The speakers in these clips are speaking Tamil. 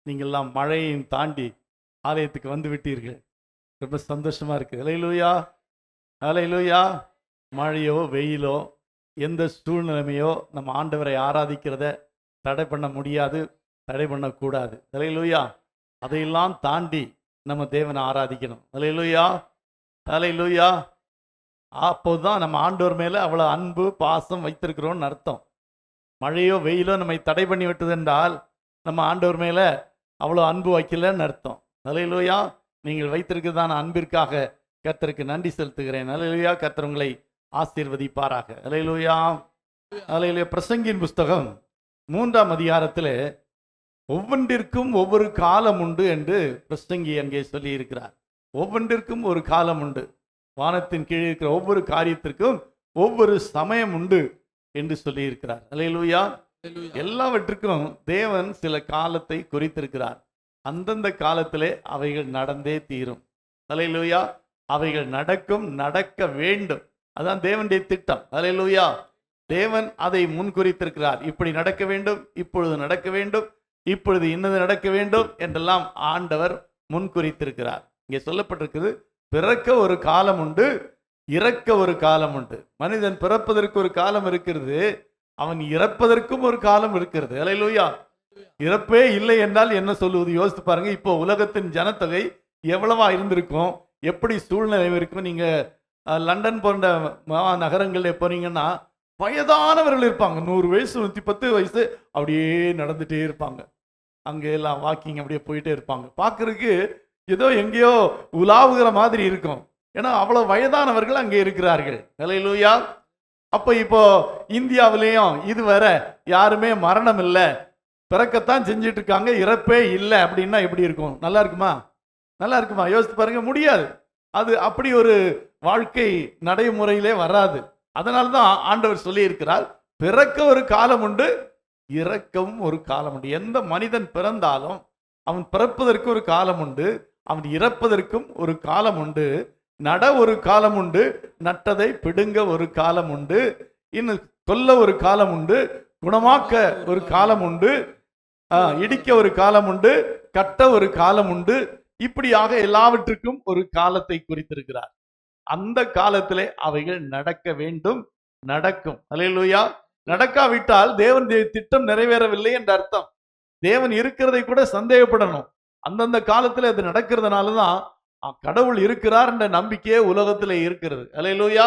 நீங்கள்லாம் மழையையும் தாண்டி ஆலயத்துக்கு வந்து விட்டீர்கள். ரொம்ப சந்தோஷமா இருக்கு. ஹல்லேலூயா, ஹல்லேலூயா. மழையோ வெயிலோ எந்த சூழ்நிலைமையோ நம்ம ஆண்டவரை ஆராதிக்கிறத தடை பண்ண முடியாது, தடை பண்ணக்கூடாது. ஹல்லேலூயா. அதையெல்லாம் தாண்டி நம்ம தேவனை ஆராதிக்கணும். ஹல்லேலூயா, ஹல்லேலூயா. அப்போதான் நம்ம ஆண்டவர் மேலே அவ்வளோ அன்பு பாசம் வைத்திருக்கிறோம்னு அர்த்தம். மழையோ வெயிலோ நம்மை தடை பண்ணி விட்டது என்றால் நம்ம ஆண்டவர் மேலே அவ்வளோ அன்பு வைக்கலன்னு அர்த்தம். ஹல்லேலூயா. நீங்கள் வைத்திருக்கிறதான அன்பிற்காக கர்த்தருக்கு நன்றி செலுத்துகிறேன். ஹல்லேலூயா. கர்த்தர் உங்களை ஆசீர்வதிப்பாராக. ஹல்லேலூயா, ஹல்லேலூயா. பிரசங்கியின் புஸ்தகம் 3ஆம் அதிகாரத்தில் ஒவ்வொன்றிற்கும் ஒவ்வொரு காலம் உண்டு என்று பிரசங்கி அங்கே சொல்லி இருக்கிறார். ஒவ்வொன்றிற்கும் ஒரு காலம் உண்டு. வானத்தின் கீழே இருக்கிற ஒவ்வொரு காரியத்திற்கும் ஒவ்வொரு சமயம் உண்டு என்று சொல்லி இருக்கிறார். ஹல்லேலூயா. எல்லாவற்றுக்கும் தேவன் சில காலத்தை குறித்திருக்கிறார். அந்தந்த காலத்திலே அவைகள் நடந்தே தீரும். ஹல்லேலூயா. அவைகள் நடக்கும், நடக்க வேண்டும். அதான் தேவனுடைய திட்டம். ஹல்லேலூயா. தேவன் அதை முன்குறித்திருக்கிறார். இப்படி நடக்க வேண்டும், இப்பொழுது நடக்க வேண்டும், இப்பொழுது இன்னது நடக்க வேண்டும் என்றெல்லாம் ஆண்டவர் முன்குறித்திருக்கிறார். இங்கே சொல்லப்பட்டிருக்கிறது, பிறக்க ஒரு காலம் உண்டு, இறக்க ஒரு காலம் உண்டு. மனிதன் பிறப்பதற்கு ஒரு காலம் இருக்கிறது, அவன் இறப்பதற்கும் ஒரு காலம் இருக்கிறது. ஹல்லேலூயா. இறப்பே இல்லை என்றால் என்ன சொல்லுவது? யோசித்து பாருங்க. இப்போ உலகத்தின் ஜனத்தொகை எவ்வளவா இருந்திருக்கும், எப்படி சூழ்நிலை இருக்கும். நீங்க லண்டன் போன்ற நகரங்களில் போனீங்கன்னா வயதானவர்கள் இருப்பாங்க. 100 வயசு 110 வயசு அப்படியே நடந்துட்டே இருப்பாங்க. அங்கே எல்லாம் வாக்கிங் அப்படியே போயிட்டே இருப்பாங்க. பார்க்கறதுக்கு ஏதோ எங்கேயோ உலாவுகிற மாதிரி இருக்கும். ஏன்னா அவ்வளவு வயதானவர்கள் அங்கே இருக்கிறார்கள். ஹல்லேலூயா. அப்போ இப்போ இந்தியாவிலையும் இதுவரை யாருமே மரணம் இல்லை, பிறக்கத்தான் செஞ்சிட்டு இருக்காங்க, இறப்பே இல்லை அப்படின்னா எப்படி இருக்கும்? நல்லா இருக்குமா? நல்லா இருக்குமா? யோசித்து பாருங்க. முடியாது. அது அப்படி ஒரு வாழ்க்கை நடைமுறையிலே வராது. அதனால தான் ஆண்டவர் சொல்லி இருக்கிறார், பிறக்க ஒரு காலம் உண்டு, இறக்கவும் ஒரு காலம் உண்டு. எந்த மனிதன் பிறந்தாலும் அவன் பிறப்பதற்கு ஒரு காலம் உண்டு, அவன் இறப்பதற்கும் ஒரு காலம் உண்டு. நட ஒரு காலம் உண்டு, நட்டதை பிடுங்க ஒரு காலம் உண்டு, இன்னும் கொல்ல ஒரு காலம் உண்டு, குணமாக்க ஒரு காலம் உண்டு, இடிக்க ஒரு காலம் உண்டு, கட்ட ஒரு காலம் உண்டு. இப்படியாக எல்லாவற்றுக்கும் ஒரு காலத்தை குறித்திருக்கிறார். அந்த காலத்திலே அவைகள் நடக்க வேண்டும், நடக்கும். ஹல்லேலூயா. நடக்காவிட்டால் தேவன் திட்டம் நிறைவேறவில்லை என்ற அர்த்தம். தேவன் இருக்கிறதை கூட சந்தேகப்படணும். அந்தந்த காலத்தில் அது நடக்கிறதுனாலதான் கடவுள் இருக்கிறார் என்ற நம்பிக்கையே உலகத்தில் இருக்கிறது. ஹல்லேலூயா.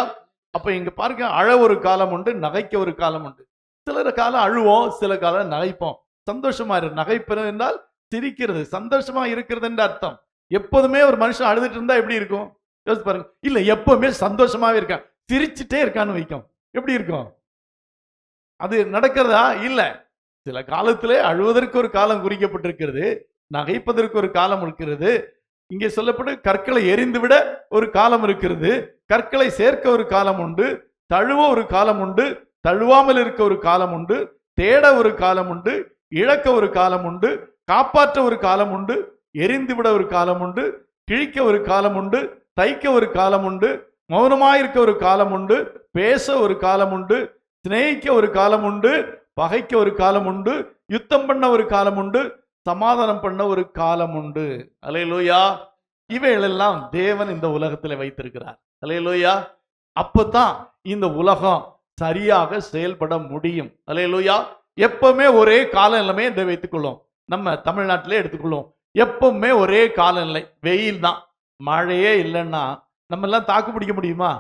அப்ப இங்க பாருங்க, அழ ஒரு காலம் உண்டு, நகைக்க ஒரு காலம் உண்டு. சில காலம் அழுவோம், சில காலம் நகைப்போம். சந்தோஷமா இருக்கு. நகைப்பது என்றால் சிரிக்கிறது, சந்தோஷமா இருக்கிறது என்ற அர்த்தம். எப்போதுமே ஒரு மனுஷன் அழுதுட்டு இருந்தா எப்படி இருக்கும்? யோசிச்சு பாருங்க. இல்ல, எப்பவுமே சந்தோஷமாவே இருக்கான், சிரிச்சுட்டே இருக்கான்னு வைக்கும், எப்படி இருக்கும்? அது நடக்கிறதா? இல்ல. சில காலத்திலே அழுவதற்கு ஒரு காலம் குறிக்கப்பட்டிருக்கிறது, நகைப்பதற்கு ஒரு காலம் இருக்கிறது. இங்கே சொல்லப்பட்டு கற்களை எரிந்து விட ஒரு காலம் இருக்கிறது, கற்களை சேர்க்க ஒரு காலம் உண்டு, தழுவ ஒரு காலம் உண்டு, தழுவாமல் இருக்க ஒரு காலம் உண்டு, தேட ஒரு காலம் உண்டு, இழக்க ஒரு காலம் உண்டு, காப்பாற்ற ஒரு காலம் உண்டு, எரிந்து விட ஒரு காலம் உண்டு, கிழிக்க ஒரு காலம் உண்டு, தைக்க ஒரு காலம் உண்டு, மௌனமாயிருக்க ஒரு காலம் உண்டு, பேச ஒரு காலம் உண்டு, சிநேகிக்க ஒரு காலம் உண்டு, பகைக்க ஒரு காலம் உண்டு, யுத்தம் பண்ண ஒரு காலம் உண்டு, சமாதானம் பண்ண ஒரு காலம் உண்டு. ஹல்லேலூயா. இவைகளெல்லாம் தேவன் இந்த உலகத்தில் வைத்திருக்கிறார். ஹல்லேலூயா. அப்பதான் இந்த உலகம் சரியாக செயல்பட முடியும். ஹல்லேலூயா. எப்பவுமே ஒரே காலநிலைமை என்று வைத்துக்கொள்ளும். நம்ம தமிழ்நாட்டிலே எடுத்துக்கொள்ளும், எப்பவுமே ஒரே காலநிலை, வெயில் தான். மழையே இல்லைன்னா நம்ம எல்லாம் தாக்கு பிடிக்க முடியுமா?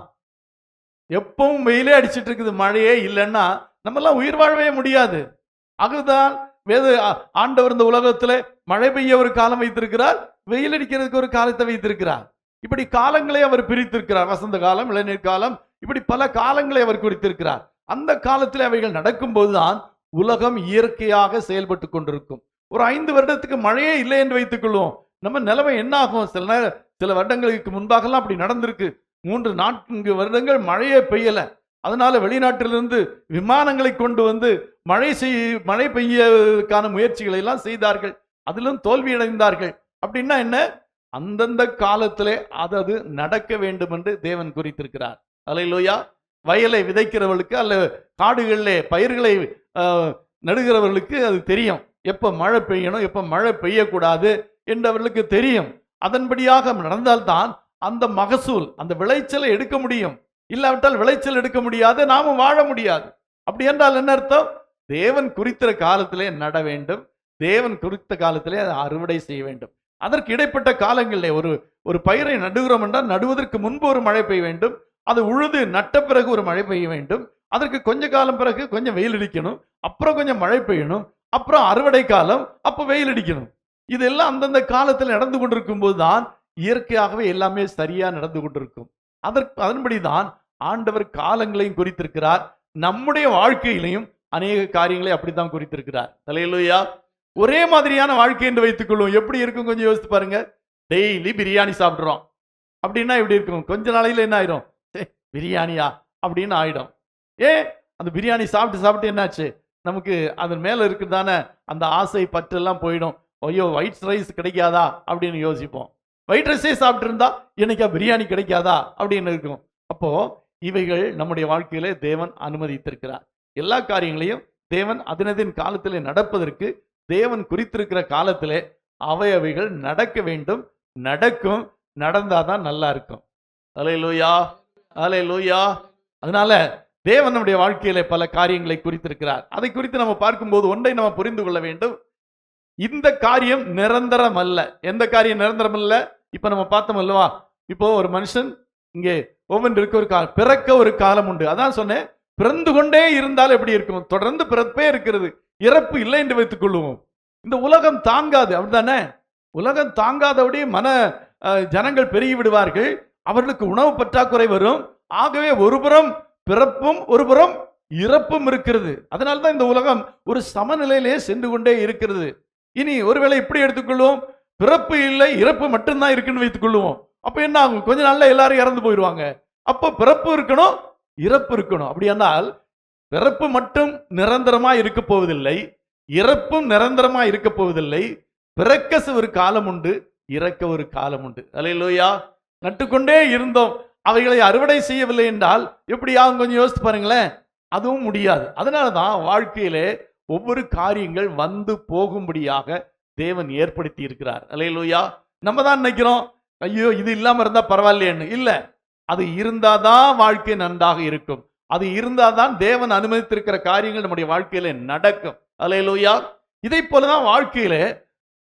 எப்பவும் வெயிலே அடிச்சிட்டு இருக்குது, மழையே இல்லைன்னா நம்ம எல்லாம் உயிர் வாழவே முடியாது. அதுதான் வேத ஆண்டவர் இந்த உலகத்துல மழை பெய்ய ஒரு காலம் வைத்திருக்கிறார், வெயில் அடிக்கிறதுக்கு ஒரு காலத்தை வைத்திருக்கிறார். இப்படி காலங்களை அவர் பிரித்திருக்கிறார். வசந்த காலம், இளநீர் காலம், இப்படி பல காலங்களை அவர் குறித்திருக்கிறார். அந்த காலத்தில் அவைகள் நடக்கும் போதுதான் உலகம் இயற்கையாக செயல்பட்டு கொண்டிருக்கும். ஒரு 5 வருடத்துக்கு மழையே இல்லை என்று வைத்துக் கொள்வோம், நம்ம நிலைமை என்ன ஆகும்? சில வருடங்களுக்கு முன்பாகலாம் அப்படி நடந்திருக்கு. 3-4 வருடங்கள் மழையே பெய்யல. அதனால வெளிநாட்டிலிருந்து விமானங்களை கொண்டு வந்து மழை பெய்யக்கான முயற்சிகளை எல்லாம் செய்தார்கள், அதிலும் தோல்வியடைந்தார்கள். அப்படின்னா என்ன? அந்தந்த காலத்திலே அது நடக்க வேண்டும் என்று தேவன் குறித்திருக்கிறார். ஹல்லேலூயா. வயலை விதைக்கிறவர்களுக்கு அல்ல காடுகளிலே பயிர்களை நடுகிறவர்களுக்கு அது தெரியும், எப்ப மழை பெய்யணும், எப்ப மழை பெய்யக்கூடாது என்று அவர்களுக்கு தெரியும். அதன்படியாக நடந்தால்தான் அந்த மகசூல், அந்த விளைச்சலை எடுக்க முடியும். இல்லாவிட்டால் விளைச்சல் எடுக்க முடியாது, நாம வாழ முடியாது. அப்படி என்றால் என்ன அர்த்தம்? தேவன் குறித்த காலத்திலே நட வேண்டும், தேவன் குறித்த காலத்திலே அதை அறுவடை செய்ய வேண்டும். அதற்கு இடைப்பட்ட காலங்களிலே ஒரு பயிரை நடுகிறோம் என்றால் நடுவதற்கு முன்பு ஒரு மழை பெய்ய வேண்டும், அது உழுது நட்ட பிறகு ஒரு மழை பெய்ய வேண்டும், அதற்கு கொஞ்ச காலம் பிறகு கொஞ்சம் வெயில் அடிக்கணும், அப்புறம் கொஞ்சம் மழை பெய்யணும், அப்புறம் அறுவடை காலம், அப்ப வெயில் அடிக்கணும். இதெல்லாம் அந்தந்த காலத்தில் நடந்து கொண்டிருக்கும் போதுதான் இயற்கையாகவே எல்லாமே சரியா நடந்து கொண்டிருக்கும். அதன்படிதான் ஆண்டவர் காலங்களையும் குறித்திருக்கிறார், நம்முடைய வாழ்க்கையிலையும் அநேக காரியங்களை அப்படித்தான் குறித்திருக்கிறார். அல்லேலூயா. ஒரே மாதிரியான வாழ்க்கை என்று வைத்துக் கொள்வோம், எப்படி இருக்கும் கொஞ்சம் யோசித்து பாருங்க. டெய்லி பிரியாணி சாப்பிடுறோம் அப்படின்னா எப்படி இருக்கும்? கொஞ்ச நாளையில என்ன ஆயிடும்? பிரியாணியா அப்படின்னு ஆயிடும். அந்த பிரியாணி சாப்பிட்டு சாப்பிட்டு என்னாச்சு, நமக்கு அதன் மேல இருக்குதானே அந்த ஆசை பற்றெல்லாம் போயிடும். ஐயோ, ஒயிட் ரைஸ் கிடைக்காதா அப்படின்னு யோசிப்போம். ஒயிட் ரைஸே சாப்பிட்டு இருந்தா என்னைக்கா பிரியாணி கிடைக்காதா அப்படின்னு இருக்கும். அப்போ இவைகள் நம்முடைய வாழ்க்கையிலே தேவன் அனுமதித்திருக்கிறார். எல்லா காரியங்களையும் தேவன் அதனதின் காலத்திலே நடப்பதற்கு தேவன் குறித்திருக்கிற காலத்திலே அவைகள் நடக்க வேண்டும், நடக்கும். நடந்தாதான் நல்லா இருக்கும். அல்லேலூயா, அல்லேலூயா. அதனால தேவன் நம்முடைய வாழ்க்கையிலே பல காரியங்களை குறித்திருக்கிறார். அதை குறித்து நம்ம பார்க்கும்போது ஒன்றை நம்ம புரிந்து கொள்ள வேண்டும், இந்த காரியம் நிரந்தரம் அல்ல. எந்த காரியம் நிரந்தரம் அல்ல? இப்ப நம்ம பார்த்தோம் அல்லவா, இப்போ ஒரு மனுஷன் இங்கே ஒவ்வொன்றிற்கு ஒரு காலம், பிறக்க ஒரு காலம் உண்டு. அதான் சொன்னேன், பிறந்து கொண்டே இருந்தால் எப்படி இருக்கும்? தொடர்ந்து பிறப்பே இருக்கிறது, இறப்பு இல்லை என்று வைத்துக் கொள்ளுவோம். இந்த உலகம் தாங்காது, அப்படித்தானே? உலகம் தாங்காதபடி ஜனங்கள் பெருகி விடுவார்கள், அவர்களுக்கு உணவு பற்றாக்குறை வரும். ஆகவே ஒருபுறம் பிறப்பும் ஒருபுறம் இறப்பும் இருக்கிறது. அதனால்தான் இந்த உலகம் ஒரு சமநிலையிலே சென்று கொண்டே இருக்கிறது. இனி ஒருவேளை இப்படி எடுத்துக்கொள்வோம், பிறப்பு இல்லை இறப்பு மட்டும்தான் இருக்குன்னு வைத்துக் கொள்ளுவோம். அப்ப என்ன ஆகும்? கொஞ்ச நாள்ல எல்லாரும் இறந்து போயிடுவாங்க. அப்ப பிறப்பு இருக்கணும், இறப்பு இருக்கணும். அப்படியானால் பிறப்பு மட்டும் நிரந்தரமா இருக்க போவதில்லை, இறப்பும் நிரந்தரமா இருக்க போவதில்லை. பிறக்க ஒரு காலம் உண்டு, இறக்க ஒரு காலம் உண்டு. அல்லேலூயா. நட்டுக்கொண்டே இருந்தோம், அவைகளை அறுவடை செய்யவில்லை என்றால் எப்படி ஆகும்? கொஞ்சம் யோசித்து பாருங்களேன். அதுவும் முடியாது. அதனாலதான் வாழ்க்கையிலே ஒவ்வொரு காரியங்கள் வந்து போகும்படியாக தேவன் ஏற்படுத்தி இருக்கிறார். அல்லேலூயா. நம்ம தான் நினைக்கிறோம், ஐயோ இது இல்லாம இருந்தா பரவாயில்லையேன்னு. இல்ல, அது இருந்தாதான் வாழ்க்கை நன்றாக இருக்கும். அது இருந்தாதான் தேவன் அனுமதித்திருக்கிற காரியங்கள் நம்முடைய வாழ்க்கையில நடக்கும். அல்லேலூயா. இதை போலதான் வாழ்க்கையிலே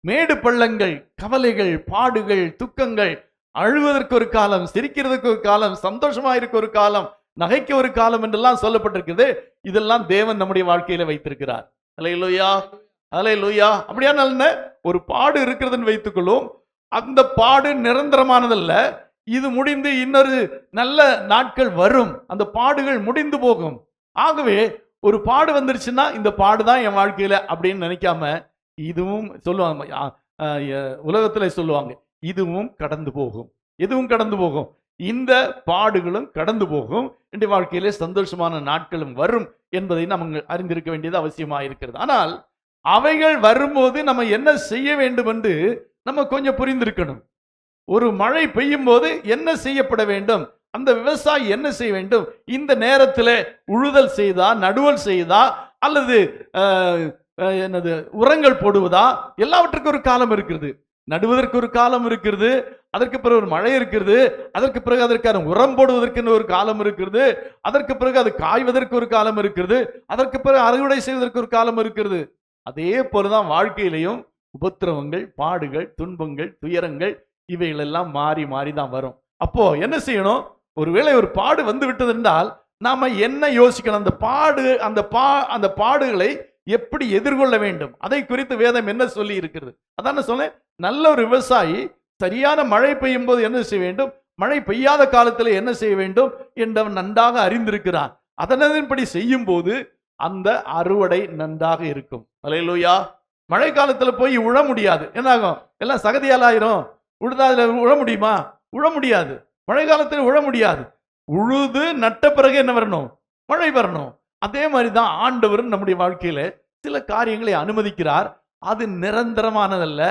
மேடு பள்ளங்கள், கவலைகள், பாடுகள், துக்கங்கள், அழுவதற்கு ஒரு காலம், சிரிக்கிறதுக்கு ஒரு காலம், சந்தோஷமா இருக்க ஒரு காலம், நகைக்க ஒரு காலம் என்றெல்லாம் சொல்லப்பட்டிருக்கிறது. இதெல்லாம் தேவன் நம்முடைய வாழ்க்கையில வைத்திருக்கிறார். அல்லேலூயா, அல்லேலூயா. அப்படியான ஒரு பாடு இருக்கிறதுன்னு வைத்துக்கொள்ளும், அந்த பாடு நிரந்தரமானதல்ல. இது முடிந்து இன்னொரு நல்ல நாட்கள் வரும், அந்த பாடுகள் முடிந்து போகும். ஆகவே ஒரு பாடு வந்துருச்சுன்னா இந்த பாடுதான் என் வாழ்க்கையில அப்படின்னு நினைக்காம, இதுவும் சொல்லுவாங்க, உலகத்துல சொல்லுவாங்க, இதுவும் கடந்து போகும், எதுவும் கடந்து போகும், இந்த பாடுகளும் கடந்து போகும், என்ற வாழ்க்கையிலே சந்தோஷமான நாட்களும் வரும் என்பதை நம்ம அறிந்திருக்க வேண்டியது அவசியமாக இருக்கிறது. ஆனால் அவைகள் வரும்போது நம்ம என்ன செய்ய வேண்டும் என்று நம்ம கொஞ்சம் புரிந்திருக்கணும். ஒரு மழை பெய்யும் போது என்ன செய்யப்பட வேண்டும், அந்த விவசாயி என்ன செய்ய வேண்டும், இந்த நேரத்தில் உழுதல் செய்தா, நடுவல் செய்தா, அல்லது என்னது உரங்கள் போடுவதா, எல்லாவற்றுக்கும் ஒரு காலம் இருக்கிறது. நடுவதற்கு ஒரு காலம் இருக்கிறது, அதற்கு பிறகு ஒரு மழை இருக்கிறது, அதற்கு பிறகு அதற்கான உரம் போடுவதற்கு ஒரு காலம் இருக்கிறது, அதற்கு பிறகு அது காய்வதற்கு ஒரு காலம் இருக்கிறது, அதற்கு பிறகு அறுவடை செய்வதற்கு ஒரு காலம் இருக்கிறது. அதே போலதான் வாழ்க்கையிலையும் உபத்திரவங்கள், பாடுகள், துன்பங்கள், துயரங்கள் இவைகள் எல்லாம் மாறி மாறி தான் வரும். அப்போ என்ன செய்யணும்? ஒருவேளை ஒரு பாடு வந்து விட்டது என்றால் நாம என்ன யோசிக்கணும்? அந்த பாடுகளை எப்படி எதிர்கொள்ள வேண்டும், அதை குறித்து வேதம் என்ன சொல்லி இருக்கிறது? அதான் சொன்னேன், நல்ல ஒரு விவசாயி சரியான மழை பெய்யும் போது என்ன செய்ய வேண்டும், மழை பெய்யாத காலத்தில் என்ன செய்ய வேண்டும் என்றவன் நன்றாக அறிந்திருக்கிறான். அதனதின்படி செய்யும் போது அந்த அறுவடை நன்றாக இருக்கும். அல்லேலூயா. மழை காலத்துல போய் உழ முடியாது, என்ன ஆகும்? எல்லாம் சகதியால் ஆயிரும். உழுதாதுல உழ முடியுமா? உழ முடியாது. மழை காலத்தில் உழ முடியாது. உழுது நட்ட பிறகு என்ன வரணும்? மழை வரணும். அதே மாதிரிதான் ஆண்டவரும் நம்முடைய வாழ்க்கையில சில காரியங்களை அனுமதிக்கிறார். அது நிரந்தரமானதல்ல,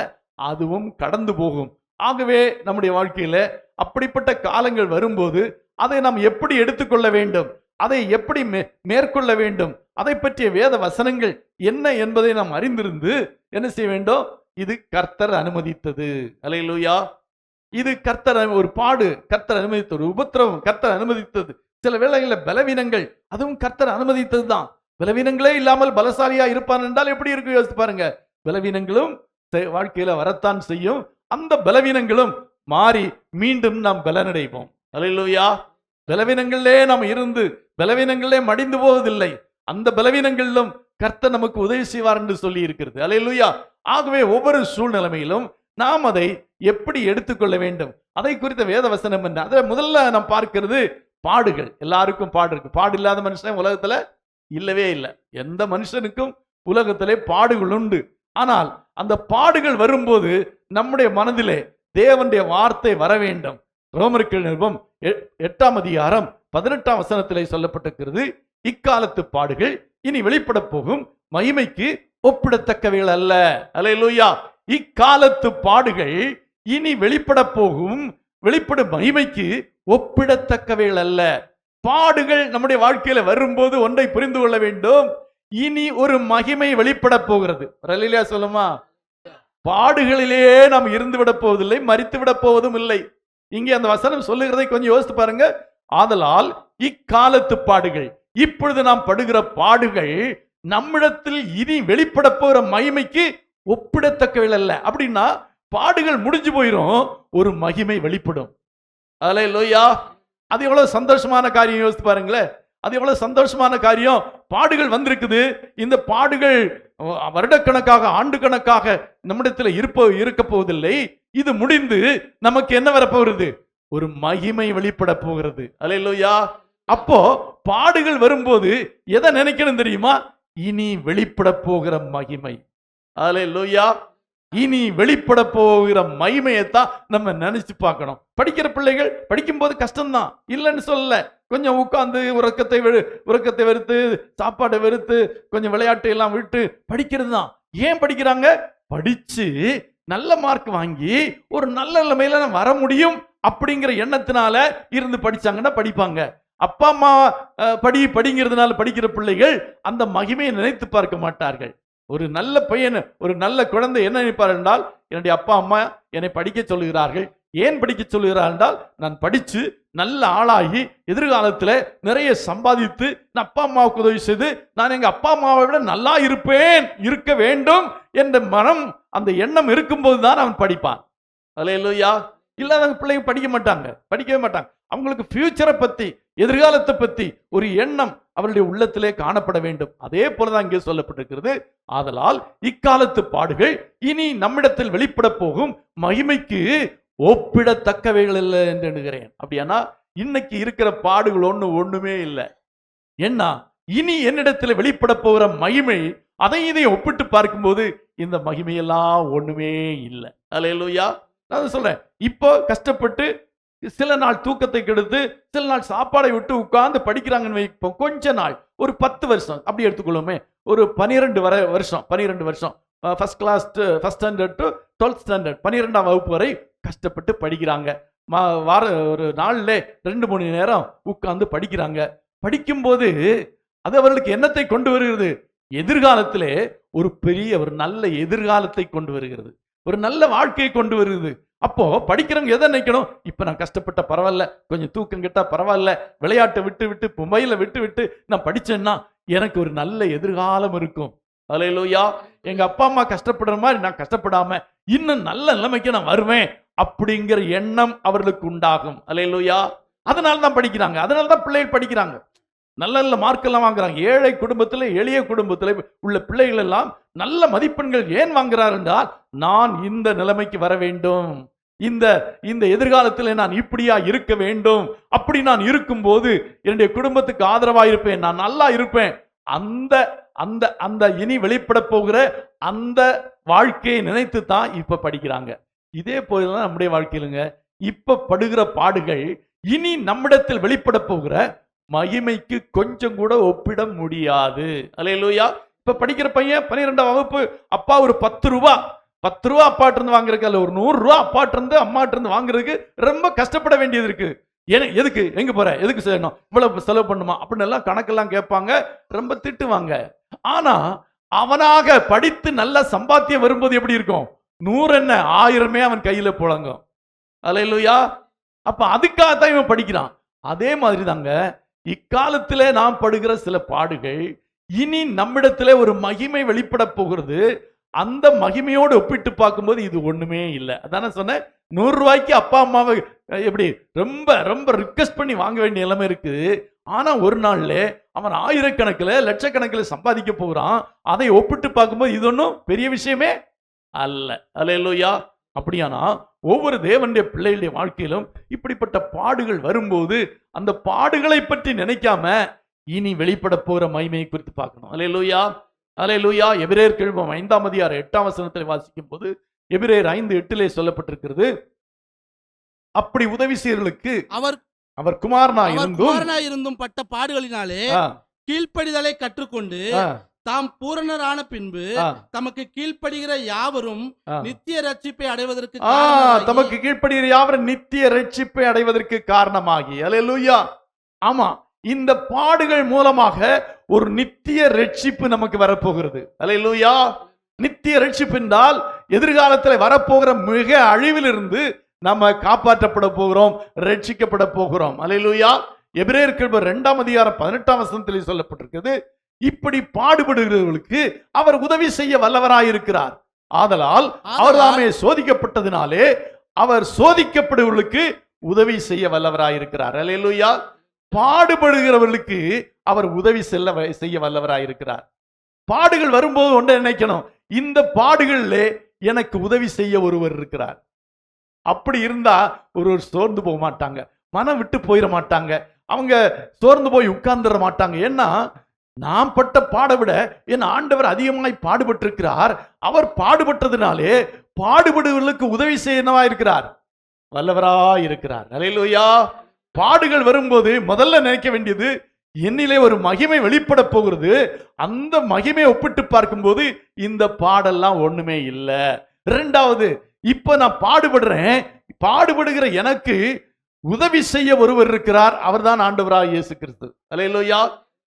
அதுவும் கடந்து போகும். ஆகவே நம்முடைய வாழ்க்கையில அப்படிப்பட்ட காலங்கள் வரும்போது அதை நாம் எப்படி எடுத்துக்கொள்ள வேண்டும், அதை எப்படி மேற்கொள்ள வேண்டும், அதை பற்றிய வேத வசனங்கள் என்ன என்பதை நாம் அறிந்திருந்து என்ன செய்ய வேண்டும்? இது கர்த்தர் அனுமதித்தது. அல்லேலூயா. இது கர்த்தர் ஒரு பாடு கர்த்தர் அனுமதித்தது, ஒரு உபத்திரவம் கர்த்தர் அனுமதித்தது, சில வேளைகளில் பலவீனங்கள் அதுவும் கர்த்தர் அனுமதித்தது தான். பலவீனங்களே இல்லாமல் பலசாலியா இருப்பான் என்றால் எப்படி இருக்கு யோசித்து பாருங்க. பலவீனங்களும் வாழ்க்கையில வரத்தான் செய்யும். அந்த பலவீனங்களும் மாறி மீண்டும் நாம் பலனடைவோம். அல்லேலூயா. பலவீனங்களே நாம் இருந்து பலவீனங்களே மடிந்து போவதில்லை. அந்த பலவீனங்களிலும் கர்த்தர் நமக்கு உதவி செய்வார் என்று சொல்லி இருக்கிறது. அல்லேலூயா. ஆகவே ஒவ்வொரு சூழ்நிலைமையிலும் நாம் அதை எப்படி எடுத்துக்கொள்ள வேண்டும், அதை குறித்த வேத வசனம் என்ன? அதை முதல்ல நாம் பார்க்கிறது பாடுகள். எல்லாருக்கும் பாடு இருக்கு. பாடு இல்லாத மனுஷன் உலகத்துல இல்லவே இல்லை. எந்த மனுஷனுக்கும் உலகத்திலே பாடுகள் உண்டு. ஆனால் அந்த பாடுகள் வரும்போது நம்முடைய மனதிலே தேவனுடைய வார்த்தை வர வேண்டும். ரோமர்கள் நிருபம் 8ஆம் அதிகாரம் 18ஆம் வசனத்திலே சொல்லப்பட்டிருக்கிறது, இக்காலத்து பாடுகள் இனி வெளிப்பட போகும் மகிமைக்கு ஒப்பிடத்தக்கவைகள் அல்ல. அல்லேலூயா. இக்காலத்து பாடுகள் இனி வெளிப்பட போகும் வெளிப்படும் மகிமைக்கு ஒப்பிடத்தக்கவைகள் அல்ல. பாடுகள் நம்முடைய வாழ்க்கையில வரும்போது ஒன்றை புரிந்து கொள்ள வேண்டும், இனி ஒரு மகிமை வெளிப்பட போகிறது. அல்லேலூயா சொல்லுமா? பாடுகளிலேயே நாம் இருந்து விட போவதில்லை, மரித்து விட போவதும் இல்லை. இங்கே அந்த வசனம் சொல்லுகிறதை கொஞ்சம் யோசித்து பாருங்க. ஆதலால் இக்காலத்து பாடுகள், இப்பொழுது நாம் படுகிற பாடுகள் நம்மிடத்தில் இனி வெளிப்பட போகிற மகிமைக்கு ஒப்பிடத்தக்கவைகள் அல்ல. அப்படின்னா பாடுகள் முடிஞ்சு போயிரும், ஒரு மகிமை வெளிப்படும். அல்லேலூயா. அது எவ்வளவு சந்தோஷமான காரியம் யோசித்து பாருங்களேன். அது எவ்வளவு சந்தோஷமான காரியம். பாடுகள் வந்திருக்குது. இந்த பாடுகள் வருடக்கணக்காக ஆண்டு கணக்காக நம்மிடத்தில் இருக்க போவதில்லை. இது முடிந்து நமக்கு என்ன வரப்போகிறது? ஒரு மகிமை வெளிப்பட போகிறது. அல்லேலூயா. அப்போ பாடுகள் வரும்போது எதை நினைக்கணும் தெரியுமா? இனி வெளிப்பட போகிற மகிமை. அல்லேலூயா. இனி வெளிப்பட போகிற மகிமையைத்தான் நம்ம நினைச்சு பார்க்கணும். படிக்கிற பிள்ளைகள் படிக்கும் போது கஷ்டம்தான், இல்லைன்னு சொல்லல. கொஞ்சம் உட்கார்ந்து உறக்கத்தை வெறுத்து சாப்பாடை வெறுத்து கொஞ்சம் விளையாட்டு எல்லாம் விட்டு படிக்கிறது தான். ஏன் படிக்கிறாங்க? படிச்சு நல்ல மார்க் வாங்கி ஒரு நல்ல நிலைமையில வர முடியும் அப்படிங்கிற எண்ணத்தினால இருந்து படிச்சாங்கன்னா படிப்பாங்க. அப்பா அம்மா படிங்கிறதுனால படிக்கிற பிள்ளைகள் அந்த மகிமையை நினைத்து பார்க்க மாட்டார்கள். ஒரு நல்ல பையன், ஒரு நல்ல குழந்தை என்ன நினைப்பார் என்றால், என்னுடைய அப்பா அம்மா என்னை படிக்க சொல்லுகிறார்கள். ஏன் படிக்க சொல்லுகிறார் என்றால், நான் படிச்சு நல்ல ஆளாகி எதிர்காலத்தில் நிறைய சம்பாதித்து நான் அப்பா அம்மாவுக்கு உதவி செய்து நான் எங்க அப்பா அம்மாவை விட நல்லா இருக்க வேண்டும் என்ற மனம், அந்த எண்ணம் இருக்கும்போது தான் அவன் படிப்பான். அல்லேலூயா. இல்லாத பிள்ளைங்க படிக்கவே மாட்டாங்க. அவங்களுக்கு ஃபியூச்சரை பத்தி, எதிர்காலத்தை பத்தி ஒரு எண்ணம் அவருடைய உள்ளத்திலே காணப்பட வேண்டும். அதே போலதான் இங்கே சொல்லப்பட்டிருக்கிறது, ஆதலால் இக்காலத்து பாடுகள் இனி நம்மிடத்தில் வெளிப்பட போகும் மகிமைக்கு ஒப்பிடத்தக்கவைகள் இல்லை என்று எண்ணுகிறேன். அப்படியானா இன்னைக்கு இருக்கிற பாடுகள் ஒண்ணுமே இல்லை. என்ன? இனி என்னிடத்தில் வெளிப்பட போகிற மகிமை, இதையும் ஒப்பிட்டு பார்க்கும்போது இந்த மகிமையெல்லாம் ஒண்ணுமே இல்லை. அல்லேலூயா. நான் சொல்றேன், இப்போ கஷ்டப்பட்டு சில நாள் தூக்கத்தை கெடுத்து சில நாள் சாப்பாடை விட்டு உட்கார்ந்து படிக்கிறாங்கன்னு வைப்போம். கொஞ்ச நாள், ஒரு 10 வருஷம் அப்படி எடுத்துக்கொள்ளுமே, ஒரு 12 வருஷம் first class first standard to 12th standard 12ஆம் வகுப்பு வரை கஷ்டப்பட்டு படிக்கிறாங்க. ஒரு நாள்ல 2 மணி நேரம் உட்கார்ந்து படிக்கிறாங்க. படிக்கும்போது அது அவர்களுக்கு என்னத்தை கொண்டு வருகிறது? எதிர்காலத்திலே ஒரு நல்ல எதிர்காலத்தை கொண்டு வருகிறது, ஒரு நல்ல வாழ்க்கையை கொண்டு வருகிறது. அப்போ படிக்கிறவங்க எதை நினைக்கணும்? இப்ப நான் கஷ்டப்பட்ட பரவாயில்ல, கொஞ்சம் தூக்கம் கிட்டா பரவாயில்ல, விளையாட்டை விட்டு மொபைலை விட்டு நான் படிச்சேன்னா எனக்கு ஒரு நல்ல எதிர்காலம் இருக்கும். அல்லேலூயா. எங்க அப்பா அம்மா கஷ்டப்படுற மாதிரி நான் கஷ்டப்படாம இன்னும் நல்ல நிலைமைக்கு நான் வருவேன் அப்படிங்கிற எண்ணம் அவர்களுக்கு உண்டாகும். அல்லேலூயா. அதனால தான் படிக்கிறாங்க, அதனால தான் பிள்ளைகள் படிக்கிறாங்க, நல்ல நல்ல மார்க்கெல்லாம் வாங்குறாங்க. ஏழை குடும்பத்தில், எளிய குடும்பத்தில் உள்ள பிள்ளைகள் எல்லாம் நல்ல மதிப்பெண்கள் ஏன் வாங்குறார் என்றால், நான் இந்த நிலைமைக்கு வர வேண்டும், இந்த எதிர்காலத்தில் நான் இப்படியா இருக்க வேண்டும், அப்படி நான் இருக்கும்போது என்னுடைய குடும்பத்துக்கு ஆதரவாக இருப்பேன், நான் நல்லா இருப்பேன். அந்த அந்த அந்த இனி வெளிப்பட போகிற அந்த வாழ்க்கையை நினைத்து தான் இப்ப படிக்கிறாங்க. இதே போலதான் நம்முடைய வாழ்க்கையிலுங்க, இப்ப படுகிற பாடுகள் இனி நம்மிடத்தில் வெளிப்பட போகிற மகிமைக்கு கொஞ்சம் கூட ஒப்பிட முடியாது. அல்லேலூயா. இப்ப படிக்கிற பையன் 12ஆம் வகுப்பு, அப்பா ஒரு 10 ரூபா அப்பாட்டு இருந்து வாங்குறதுக்கு, அல்ல ஒரு 100 ரூபா அப்பாட்டு இருந்து அம்மாட்டு இருந்து வாங்குறதுக்கு ரொம்ப கஷ்டப்பட வேண்டியது இருக்கு. எதுக்கு, எங்க போற, எதுக்கு செய்யணும், இவ்வளவு செலவு பண்ணுமா அப்படின்னு எல்லாம் கணக்கெல்லாம் கேட்பாங்க, ரொம்ப திட்டுவாங்க. ஆனா அவனாக படித்து நல்ல சம்பாத்தியம் வரும்போது எப்படி இருக்கும்? 100 என்ன 1000 அவன் கையில புழங்கும். அல்லேலூயா. அப்ப அதுக்காகத்தான் இவன் படிக்கிறான். அதே மாதிரி தாங்க இக்காலத்திலே நாம் படுகிற சில பாடுகள் இனி நம்மிடத்திலே ஒரு மகிமை வெளிப்பட போகிறது. அந்த மகிமையோடு ஒப்பிட்டு பார்க்கும்போது இது ஒண்ணுமே இல்லை. அதான சொன்னேன், 100 ரூபாய்க்கு அப்பா அம்மாவை எப்படி ரொம்ப ரொம்ப ரிக்வெஸ்ட் பண்ணி வாங்க வேண்டிய நிலைமை இருக்குது. ஆனா ஒரு நாள்ல அவன் ஆயிரக்கணக்கில் லட்சக்கணக்கில் சம்பாதிக்க போகிறான். அதை ஒப்பிட்டு பார்க்கும்போது இது ஒன்றும் பெரிய விஷயமே அல்ல. அல்லேலூயா. அப்படியானா ஒவ்வொரு தேவனுடைய பிள்ளைகளுடைய வாழ்க்கையிலும் இப்படிப்பட்ட பாடுகள் வரும்போது அந்த பாடுகளை பற்றி நினைக்காம இனி வெளிப்பட போகிற மகிமையை குறித்து பார்க்கணும். அல்லேலூயா, அல்லேலூயா. எபிரேயர் கிழமம் 5ஆம் அதிகாரம் 8ஆம் வசனத்தில் வாசிக்கும் போது எபிரேயர் 5:8 சொல்லப்பட்டிருக்கிறது, அப்படி உதவி செய்யர்களுக்கு அவர் குமாரனாய் இருந்தும் பட்ட பாடுகளினாலே கீழ்ப்படிதலை கற்றுக்கொண்டு தாம் பூரணரான பின்பு தமக்கு கீழ்ப்படுகிற யாவரும் நித்திய ரட்சிப்பை அடைவதற்கு தமக்கு கீழ்ப்படுகிற யாவரும் நித்திய ரட்சிப்பை அடைவதற்கு காரணமாகி. அல்லேலூயா. ஆமா, இந்த பாடுகள் மூலமாக ஒரு நித்திய ரட்சிப்பு நமக்கு வரப்போகிறது. அல்லேலூயா. நித்திய ரட்சிப்பு என்றால் எதிர்காலத்தில் வரப்போகிற மிக அழிவிலிருந்து நம்ம காப்பாற்றப்பட போகிறோம், ரட்சிக்கப்பட போகிறோம். அல்லேலூயா. எபிரேயர் 2ஆம் அதிகாரம் 18ஆம் வசனத்தில் சொல்லப்பட்டிருக்கிறது, இப்படி பாடுபடுகிறவர்களுக்கு அவர் உதவி செய்ய வல்லவராயிருக்கிறார். ஆதலால் அவர் தாமே சோதிக்கப்பட்டதினாலே அவர் சோதிக்கப்படுவர்களுக்கு உதவி செய்ய வல்லவராயிருக்கிறார். அல்லேலூயா. பாடுபடுகிறவர்களுக்கு அவர் உதவி செய்ய வல்லவராயிருக்கிறார். பாடுகள் வரும்போது ஒன்றை நினைக்கணும், இந்த பாடுகளிலே எனக்கு உதவி செய்ய ஒருவர் இருக்கிறார். அப்படி இருந்தா ஒருவர் சோர்ந்து போக மாட்டாங்க, மனம் விட்டு போயிட மாட்டாங்க, அவங்க சோர்ந்து போய் உட்கார்ந்துட மாட்டாங்க. ஏன்னா நாம் பட்ட பாட விட என் ஆண்டவர் அதிகமாய் பாடுபட்டிருக்கிறார். அவர் பாடுபட்டதுனாலே பாடுபடுவர்களுக்கு உதவி செய்யவா இருக்கிறார், வல்லவராய் இருக்கிறார். அல்லேலூயா. பாடுகள் வரும்போது முதல்ல நினைக்க வேண்டியது, என்னிலே ஒரு மகிமை வெளிப்பட போகிறது. அந்த மகிமையை ஒப்பிட்டு பார்க்கும்போது இந்த பாடெல்லாம் ஒண்ணுமே இல்லை. இரண்டாவது, இப்ப நான் பாடுபடுறேன், பாடுபடுகிற எனக்கு உதவி செய்ய ஒருவர் இருக்கிறார், அவர்தான் ஆண்டவராய் இயேசு கிறிஸ்து. அல்லேலூயா.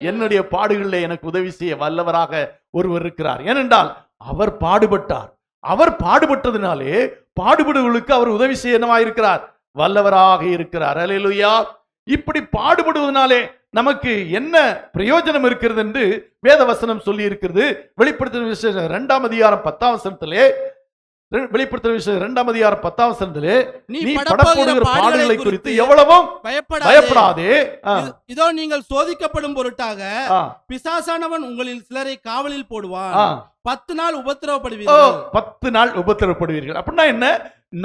என்னுடைய பாடுகளில் எனக்கு உதவி செய்ய வல்லவராக ஒருவர் இருக்கிறார். ஏனென்றால் அவர் பாடுபட்டார். அவர் பாடுபட்டதினாலே பாடுபடுவர்களுக்கு அவர் உதவி செய்ய இருக்கிறார், வல்லவராக இருக்கிறார். அல்லேலூயா. இப்படி பாடுபடுவதனாலே நமக்கு என்ன பிரயோஜனம் இருக்கிறது என்று வேதவசனம் சொல்லி இருக்கிறது. வெளிப்படுத்தின விசேஷம் 2ஆம் அதிகாரம் 10ஆம் வசனத்திலே, வெளிப்படுத்தின விசேஷம் 2ஆம் அதிகாரம் 10ஆம் வசனத்திலே, நீ படப்போகிற பாடுகளை குறித்து எவ்வளவும் பயப்படாதே. இதோ நீங்கள் சோதிக்கப்படும் பொருட்டாக பிசாசானவன் உங்களில் சிலரை காவலில் போடுவான், 10 நாள் உபத்திரவப்படுவீர்கள். 10 நாள் உபத்திரவப்படுவீர்கள் அப்படின்னா என்ன?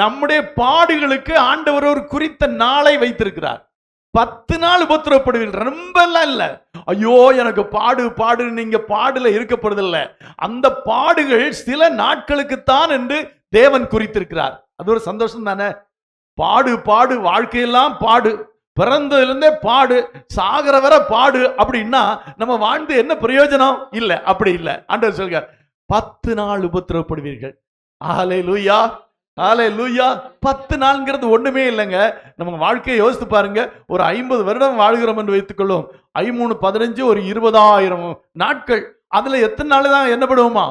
நம்முடைய பாடுகளுக்கு ஆண்டவர் ஒரு குறித்த நாளை வைத்திருக்கிறார். 10 நாள் உபத்திரவப்படுவீர்கள். ரொம்ப எல்லாம் இல்ல, ஐயோ எனக்கு பாடு பாடு நீங்க பாடுல இருக்கப்படுதில்ல. அந்த பாடுகள் சில நாட்களுக்குத்தான் என்று தேவன் குறித்திருக்கிறார். அது ஒரு சந்தோஷம் தானே. பாடு பாடு, வாழ்க்கையெல்லாம் பாடு, பிறந்ததிலிருந்தே பாடு, சாகர வர பாடு அப்படின்னா நம்ம வாழ்ந்து என்ன பிரயோஜனம்? இல்ல, அப்படி இல்லை. ஆண்டவர் சொல்கிறார் 10 நாள் உபத்திரவப்படுவீர்கள். அல்லேலூயா, அல்லேலூயா. 10 நாள்ங்கிறது ஒண்ணுமே இல்லைங்க. நம்ம வாழ்க்கையை யோசித்து பாருங்க. ஒரு 50 வருடம் வாழ்கிறோம் என்று வைத்துக்கொள்ளும். 5 15 ஒரு 20,000 நாட்கள். அதுல எத்தனை நாள் தான் என்ன பண்ணுவோமா?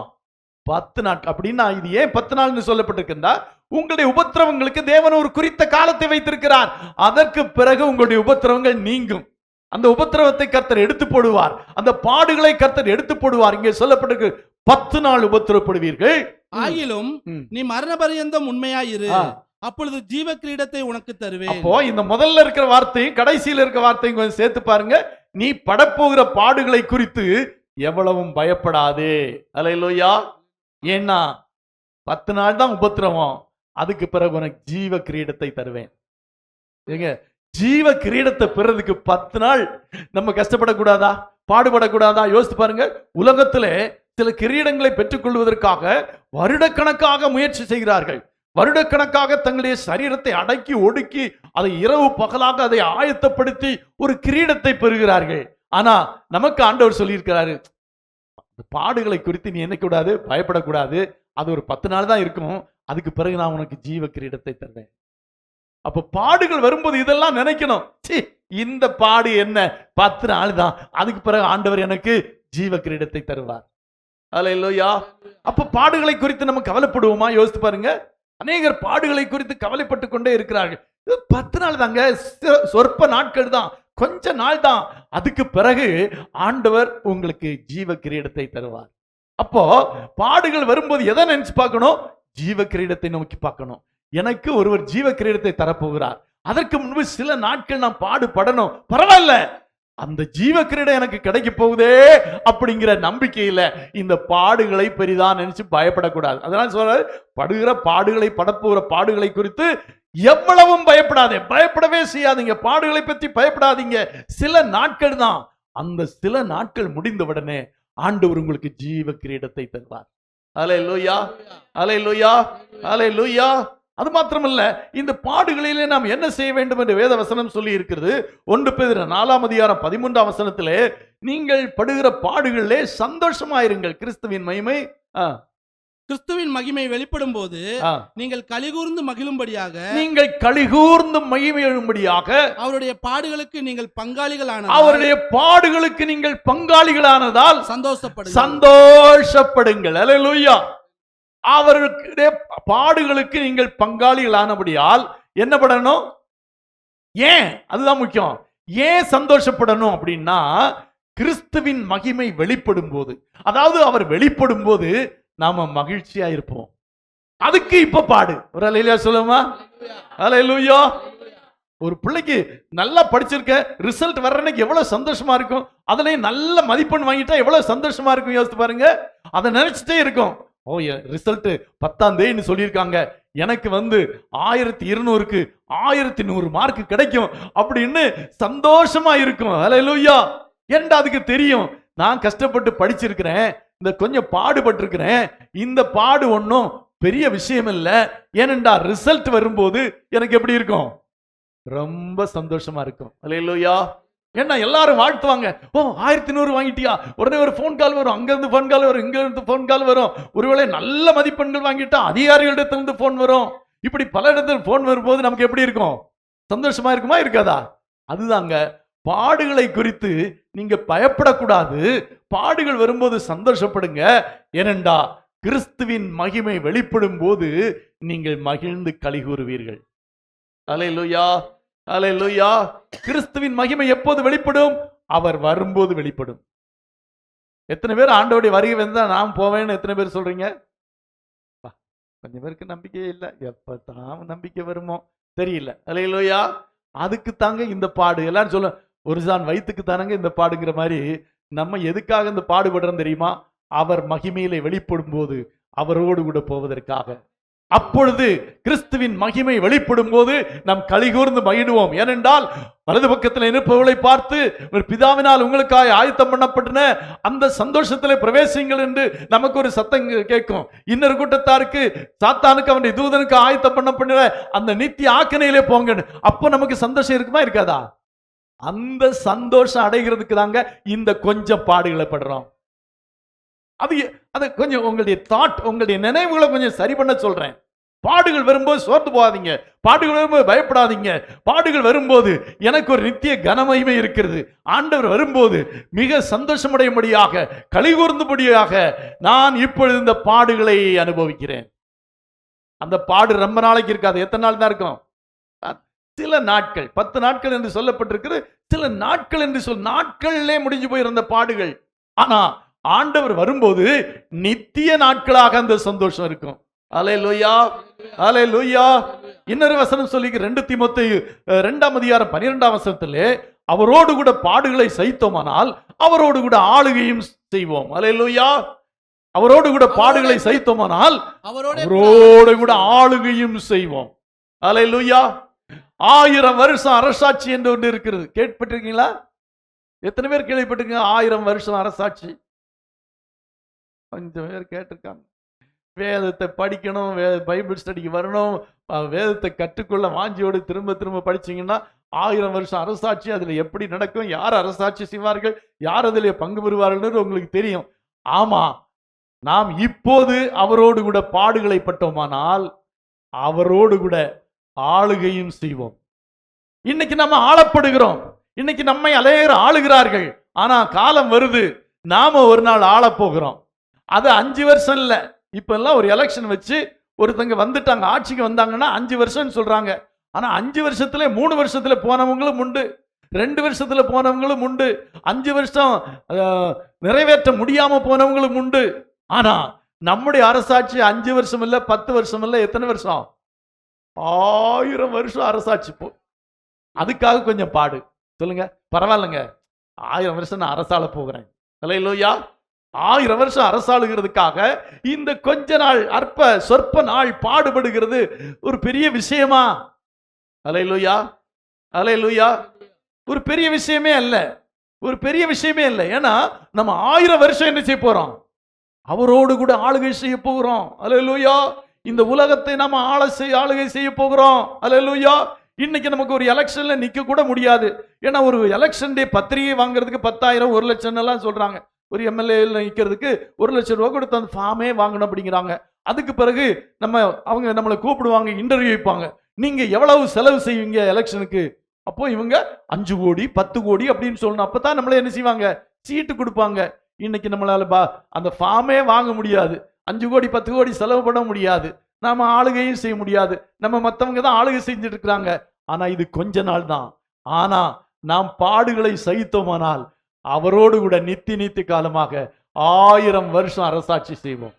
10 நாட்கள். அப்படின்னா இது ஏன் 10 நாள்னு சொல்லப்பட்டிருக்கின்றா, உங்களுடைய உபத்திரவங்களுக்கு தேவன் ஒரு குறித்த காலத்தை வைத்திருக்கிறார். அதற்கு பிறகு உங்களுடைய உபத்திரவங்கள் நீங்கும். அந்த உபத்திரவத்தை கர்த்தர் எடுத்து போடுவார், அந்த பாடுகளை கர்த்தர் எடுத்து போடுவார். இங்கே சொல்லப்பட்டிருக்கு 10 நாள் உபத்திரவப்படுவீர்கள். ஆகிலும் நீ மரண பரியந்தம் உண்மையாயிரு, அப்பொழுது ஜீவ கிரீடத்தை உனக்கு தருவேன். அப்போ இந்த முதல்ல இருக்கிற வார்த்தையும் கடைசியில் இருக்கிற வார்த்தையும் கொஞ்சம் சேர்த்து பாருங்க. நீ படப்போகிற பாடுகளை குறித்து எவ்வளவும் பயப்படாதே. அல்லேலூயா. ஏன்னா 10 நாள் தான் உபத்திரவம், அதுக்கு பிறகு உனக்கு ஜீவ கிரீடத்தை தருவேன். ஏங்க, ஜீவ கிரீடத்தை பெறதுக்கு 10 நாள் நம்ம கஷ்டப்படக்கூடாதா, பாடுபடக்கூடாதா? யோசித்து பாருங்க. உலகத்திலே சில கிரீடங்களை பெற்றுக் கொள்வதற்காக வருடக்கணக்காக முயற்சி செய்கிறார்கள். வருடக்கணக்காக தங்களுடைய சரீரத்தை அடக்கி ஒடுக்கி அதை இரவு பகலாக அதை ஆயத்தப்படுத்தி ஒரு கிரீடத்தை பெறுகிறார்கள். ஆனா நமக்கு ஆண்டவர் சொல்லியிருக்கிறாரு, பாடுகளை குறித்து நீ என்ன கூடாது, பயப்படக்கூடாது. அது ஒரு 10 நாள் தான் இருக்கும், அதுக்கு பிறகு நான் உனக்கு ஜீவ கிரீடத்தை தருவேன். அப்ப பாடுகள் வரும்போது இதெல்லாம் நினைக்கணும், இந்த பாடு என்ன, 10 நாள் தான், அதுக்கு பிறகு ஆண்டவர் எனக்கு ஜீவ கிரீடத்தை தருவார். அல்லேலூயா. அப்ப பாடுகளை குறித்து நம்ம கவலைப்படுவோமா? யோசித்து பாருங்க. அநேகர் பாடுகளை குறித்து கவலைப்பட்டு கொண்டே இருக்கிறார்கள். 10 நாள் தாங்க, சொற்ப நாட்கள் தான், கொஞ்ச நாள் தான், அதுக்கு பிறகு ஆண்டவர் உங்களுக்கு ஜீவ கிரீடத்தை தருவார். அப்போ பாடுகள் வரும்போது எதை நினைச்சு பார்க்கணும்? ஜீவ கிரீடத்தை நோக்கி பார்க்கணும். எனக்கு ஒருவர் ஜீவ கிரீடத்தை தரப்போகிறார், அதற்கு முன்பு சில நாட்கள் நான் பாடுபடணும், பரவாயில்ல, அந்த ஜீவ கிரீடம் எனக்கு கிடைக்க போகுதே அப்படிங்கிற நம்பிக்கையில இந்த பாடுகளை பெரிதா நினைச்சு பயப்படக்கூடாது. அதனால சொல்ற, படுகிற பாடுகளை, படப்போகிற பாடுகளை குறித்து எவ்வளவும் பயப்படாதே, பயப்படவே செய்யாதீங்க, பாடுகளை பற்றி பயப்படாதீங்க. சில நாட்கள் தான், அந்த சில நாட்கள் முடிந்தவுடனே ஆண்டவர் உங்களுக்கு ஜீவ கிரீடத்தை தருவார். அல்லேலூயா, அல்லேலூயா, அல்லேலூயா. அது மாத்திரமல்ல, இந்த பாடுகளிலே நாம் என்ன செய்ய வேண்டும் என்று வேத வசனம் சொல்லி இருக்கிறது. 1 பேதுரு 4:13 நீங்கள் படுகிற பாடுகளிலே சந்தோஷமாயிருங்கள், கிறிஸ்துவின் மகிமை கிறிஸ்துவின் மகிமை வெளிப்படும் போது நீங்கள் கலிகூர்ந்து மகிழும்படியாக, நீங்கள் கலிகூர்ந்து மகிழும்படியாக அவருடைய பாடுகளுக்கு நீங்கள் பங்காளிகளான, அவருடைய பாடுகளுக்கு நீங்கள் பங்காளிகளானதால் சந்தோஷப்படுங்கள். அல்லேலூயா. அவர்களுடைய பாடுகளுக்கு நீங்கள் பங்காளிகளானபடியால் என்ன படணும்? ஏன்? அதுதான் முக்கியம். ஏன் சந்தோஷப்படணும் அப்படின்னா, கிறிஸ்துவின் மகிமை வெளிப்படும் போது, அதாவது அவர் வெளிப்படும் போது நாம மகிழ்ச்சியா இருப்போம். அதுக்கு இப்ப பாடு. ஒரு அல்லேலூயா சொல்லுமா? அல்லேலூயா. ஒரு பிள்ளைக்கு நல்லா படிச்சிருக்க, ரிசல்ட் வர்றதுக்கு எவ்வளவு சந்தோஷமா இருக்கும், அதுலயும் நல்ல மதிப்பெண் வாங்கிட்டா எவ்வளவு சந்தோஷமா இருக்கும், யோசித்து பாருங்க. அதை நினைச்சிட்டே இருக்கும். ஓ, ரிசல்ட் 10ஆம் தேதி சொல்லியிருக்காங்க, எனக்கு 1200க்கு 1100 மார்க் கிடைக்கும் அப்படின்னு சந்தோஷமா இருக்கும். அல்லேலூயா. ஏன்டா அதுக்கு தெரியும், நான் கஷ்டப்பட்டு படிச்சிருக்கிறேன், இந்த கொஞ்சம் பாடுபட்டு இருக்கிறேன், இந்த பாடு ஒன்றும் பெரிய விஷயம் இல்லை. ஏனென்றா ரிசல்ட் வரும்போது எனக்கு எப்படி இருக்கும்? ரொம்ப சந்தோஷமா இருக்கும். அல்லேலூயா. ஏன்னா எல்லாரும் வாழ்த்துவாங்க, ஓ 1100 வாங்கிட்டியா, உடனே ஒரு போன் கால் வரும், அங்க இருந்து போன் கால் வரும், இங்க இருந்து போன் கால் வரும். ஒருவேளை நல்ல மதிப்பெண்கள் வாங்கிட்டா அதிகாரிகளிடத்திலிருந்து போன் வரும். இப்படி பல இடத்துல போன் வரும்போது நமக்கு எப்படி இருக்கும்? சந்தோஷமா இருக்குமா, இருக்காதா? அதுதாங்க, பாடுகளை குறித்து நீங்க பயப்படக்கூடாது. பாடுகள் வரும்போது சந்தோஷப்படுங்க. ஏனென்றா கிறிஸ்துவின் மகிமை வெளிப்படும் போது நீங்கள் மகிழ்ந்து கலிகூறுவீர்கள். அல்லேலூயா, அல்லேலூயா. கிறிஸ்துவின் மகிமை எப்போது வெளிப்படும்? அவர் வரும்போது வெளிப்படும். எத்தனை பேர் ஆண்டவருடைய வருகை வந்தா நான் போவேன்னு எத்தனை பேர் சொல்றீங்க? கொஞ்சம் பேருக்கு நம்பிக்கையே இல்லை. எப்பதான் நம்பிக்கை வருமோ தெரியல. அல்லேலூயா. அதுக்கு தாங்க இந்த பாடு. எல்லாரும் சொல்ல, ஒரு சான் வயிற்றுக்கு தானங்க இந்த பாடுங்கிற மாதிரி. நம்ம எதுக்காக இந்த பாடுபடுறோம் தெரியுமா? அவர் மகிமையிலே வெளிப்படும் போது அவரோடு கூட போவதற்காக. அப்பொழுது கிறிஸ்துவின் மகிமை வெளிப்படும் போது நாம் கலிகூர்ந்து மகிழ்வோம். ஏனென்றால் வலது பக்கத்தில் இருப்பவர்களை பார்த்து, ஒரு பிதாவினால் உங்களுக்காக ஆயத்தம் பண்ணப்பட்டன அந்த சந்தோஷத்திலே பிரவேசிங்கள் என்று நமக்கு ஒரு சத்தம் கேட்கும். இன்னொரு கூட்டத்தாருக்கு, சாத்தானுக்கு அவனுடைய தூதனுக்கு ஆயத்தம் பண்ணப்பட்ட அந்த நித்திய ஆக்கினையிலே போங்க. அப்போ நமக்கு சந்தோஷம் இருக்குமா, இருக்காதா? அந்த சந்தோஷம் அடைகிறதுக்கு தாங்க இந்த கொஞ்சம் பாடுகளை படுறோம். அது கொஞ்சம் உங்களுடைய தாட், உங்களுடைய நினைவுகளை கொஞ்சம் சரி பண்ண சொல்றேன். பாடுகள் வரும்போது சோர்ந்து போகாதீங்க, பாடுகள் வரும்போது பயப்படாதீங்க. பாடுகள் வரும்போது எனக்கு ஒரு நித்திய கனமகிமை இருக்கிறது, ஆண்டவர் வரும்போது மிக சந்தோஷமடையும்படியாக, கலிகூர்ந்துபடியாக நான் இப்பொழுது இந்த பாடுகளை அனுபவிக்கிறேன். அந்த பாடு ரொம்ப நாளைக்கு இருக்காது. எத்தனை நாள் தான் இருக்கும்? சில நாட்கள். 10 நாட்கள் என்று சொல்லப்பட்டிருக்கிறது, சில நாட்கள் என்று நாட்களிலே முடிஞ்சு போயிருந்த பாடுகள். ஆனா ஆண்டவர் வரும்போது நித்திய நாட்களாக அந்த சந்தோஷம் இருக்கும். அல்லேலூயா, அல்லேலூயா. இன்னொரு வசனம் சொல்லி 2 தீமோத்தேயு 2:12 அவரோடு கூட பாடுகளை சகித்தோமானால் அவரோடு கூட ஆளுகையும் செய்வோம். அல்லேலூயா. அவரோடு கூட பாடுகளை சகித்தோமானால் அவரோடு கூட ஆளுகையும் செய்வோம். அல்லேலூயா. 1000 வருஷம் அரசாட்சி என்று ஒன்று இருக்கிறது. கேள்விப்பட்டிருக்கீங்களா? எத்தனை பேர் கேள்விப்பட்டிருக்கீங்க 1000 வருஷம் அரசாட்சி? கொஞ்சம் பேர் கேட்டிருக்காங்க. வேதத்தை படிக்கணும், பைபிள் ஸ்டடிக்கு வரணும், வேதத்தை கற்றுக்கொள்ள வாஞ்சியோடு திரும்ப திரும்ப படிச்சீங்கன்னா 1000 வருஷம் அரசாட்சி அதுல எப்படி நடக்கும், யார் அரசாட்சி செய்வார்கள், யார் அதில் பங்கு பெறுவார்கள் உங்களுக்கு தெரியும். ஆமா, நாம் இப்போது அவரோடு கூட பாடுகளை பட்டோமானால் அவரோடு கூட ஆளுகையும் செய்வோம். இன்னைக்கு நம்ம ஆளப்படுகிறோம். இன்னைக்கு நம்மை அநேகர் ஆளுகிறார்கள். ஆனா காலம் வருது, நாம ஒரு நாள் ஆள போகிறோம். அது 5 வருஷம் இல்ல. இப்ப எல்லாம் ஒரு எலெக்ஷன் வச்சு ஒருத்தங்க வந்துட்டாங்க, ஆட்சிக்கு வந்தாங்கன்னா 5 வருஷம் சொல்றாங்க. ஆனா 5 வருஷத்துல 3 வருஷத்துல போனவங்களும் உண்டு, 2 வருஷத்துல போனவங்களும் உண்டு, 5 வருஷம் நிறைவேற்ற முடியாம போனவங்களும் உண்டு. ஆனா நம்முடைய அரசாட்சி 5 வருஷம் இல்ல, 10 வருஷம் இல்ல, எத்தனை வருஷம்? 1000 வருஷம் அரசாட்சி. அதுக்காக கொஞ்சம் பாடு சொல்லுங்க. பரவாயில்லைங்க, 1000 வருஷம் நான் அரசாள போகிறேன். அல்லேலூயா. 1000 வருஷம் அரசாளுகிறதுக்காக இந்த கொஞ்ச நாள், அற்ப சொற்ப நாள் பாடுபடுகிறது ஒரு பெரிய விஷயமா? அல்லேலூயா, அல்லேலூயா. ஒரு பெரிய விஷயமே அல்ல, ஒரு பெரிய விஷயமே இல்லை. ஏன்னா நம்ம 1000 வருஷம் என்ன செய்ய போறோம்? அவரோடு கூட ஆளுகை செய்ய போகிறோம். அல்லேலூயா. இந்த உலகத்தை நம்ம ஆளுகை செய்ய போகிறோம். அல்லேலூயா. இன்னைக்கு நமக்கு ஒரு எலெக்ஷன்ல நிக்க கூட முடியாது. ஏன்னா ஒரு எலெக்ஷன் டே பத்திரிகை வாங்குறதுக்கு 10,000 1 லட்சம் எல்லாம் சொல்றாங்க. ஒரு எம்எல்ஏ நிக்கிறதுக்கு 1 லட்சம் ரூபாய் கொடுத்து அந்த ஃபார்மே வாங்கணும் அப்படிங்கிறாங்க. அதுக்கு பிறகு அவங்க நம்மளை கூப்பிடுவாங்க, இன்டர்வியூ வைப்பாங்க. நீங்க எவ்வளவு செலவு செய்வீங்க எலெக்ஷனுக்கு? அப்போ இவங்க 5 கோடி 10 கோடி அப்படின்னு சொல்லணும். அப்பதான் நம்மள என்ன செய்வாங்க? சீட்டு கொடுப்பாங்க. இன்னைக்கு நம்மளால அந்த ஃபார்மே வாங்க முடியாது. 5 கோடி 10 கோடி செலவு பண்ண முடியாது. நாம ஆளுகையும் செய்ய முடியாது. நம்ம மற்றவங்க தான் ஆளுகை செஞ்சுட்டு இருக்கிறாங்க. ஆனா இது கொஞ்ச நாள் தான். ஆனா நாம் பாடுகளை சகித்தோமானால் அவரோடு கூட நித்தி காலமாக 1000 வருஷம் அரசாட்சி செய்வோம்.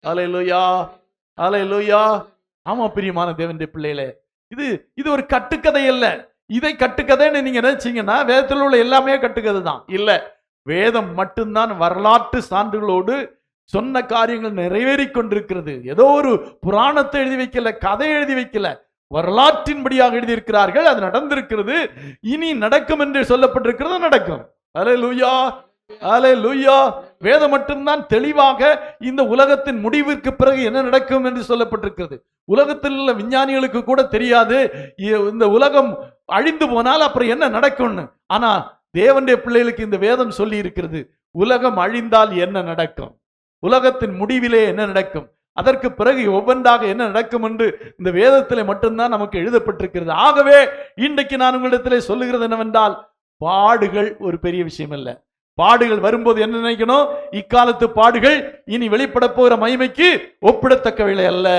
அல்லேலூயா, அல்லேலூயா. ஆமா பிரியமான தேவனுடைய பிள்ளைகளே, இது ஒரு கட்டுக்கதை அல்ல. இதை கட்டுக்கதைன்னு நீங்க நினைச்சீங்கன்னா வேதத்தில் உள்ள எல்லாமே கட்டுக்கதை தான். இல்ல, வேதம் மட்டும்தான் வரலாற்று சான்றுகளோடு சொன்ன காரியங்கள் நிறைவேறி கொண்டிருக்கிறது. ஏதோ ஒரு புராணத்தை எழுதி வைக்கல, கதை எழுதி வைக்கல, வரலாற்றின்படியாக எழுதியிருக்கிறார்கள். அது நடந்திருக்கிறது, இனி நடக்கும் என்று சொல்லப்பட்டிருக்கிறது, நடக்கும். அல்லேலூயா, அல்லேலூயா. வேதம் மட்டும்தான் தெளிவாக இந்த உலகத்தின் முடிவிற்கு பிறகு என்ன நடக்கும் என்று சொல்லப்பட்டிருக்கிறது. உலகத்தில் உள்ள விஞ்ஞானிகளுக்கு கூட தெரியாது இந்த உலகம் அழிந்து போனால் அப்புறம் என்ன நடக்கும்னு. ஆனா தேவனுடைய பிள்ளைகளுக்கு இந்த வேதம் சொல்லி இருக்கிறது, உலகம் அழிந்தால் என்ன நடக்கும், உலகத்தின் முடிவிலே என்ன நடக்கும், அதற்கு பிறகு ஒவ்வொன்றாக என்ன நடக்கும் என்று இந்த வேதத்திலே மட்டும்தான் நமக்கு எழுதப்பட்டிருக்கிறது. ஆகவே இன்றைக்கு நான் உங்களிடத்திலே சொல்லுகிறது என்னவென்றால், பாடுகள் ஒரு பெரிய விஷயம் அல்ல. பாடுகள் வரும்போது என்ன நினைக்கணும்? இக்காலத்து பாடுகள் இனி வெளிப்பட போகிற மகிமைக்கு ஒப்பிடத்தக்கவில்லை அல்ல.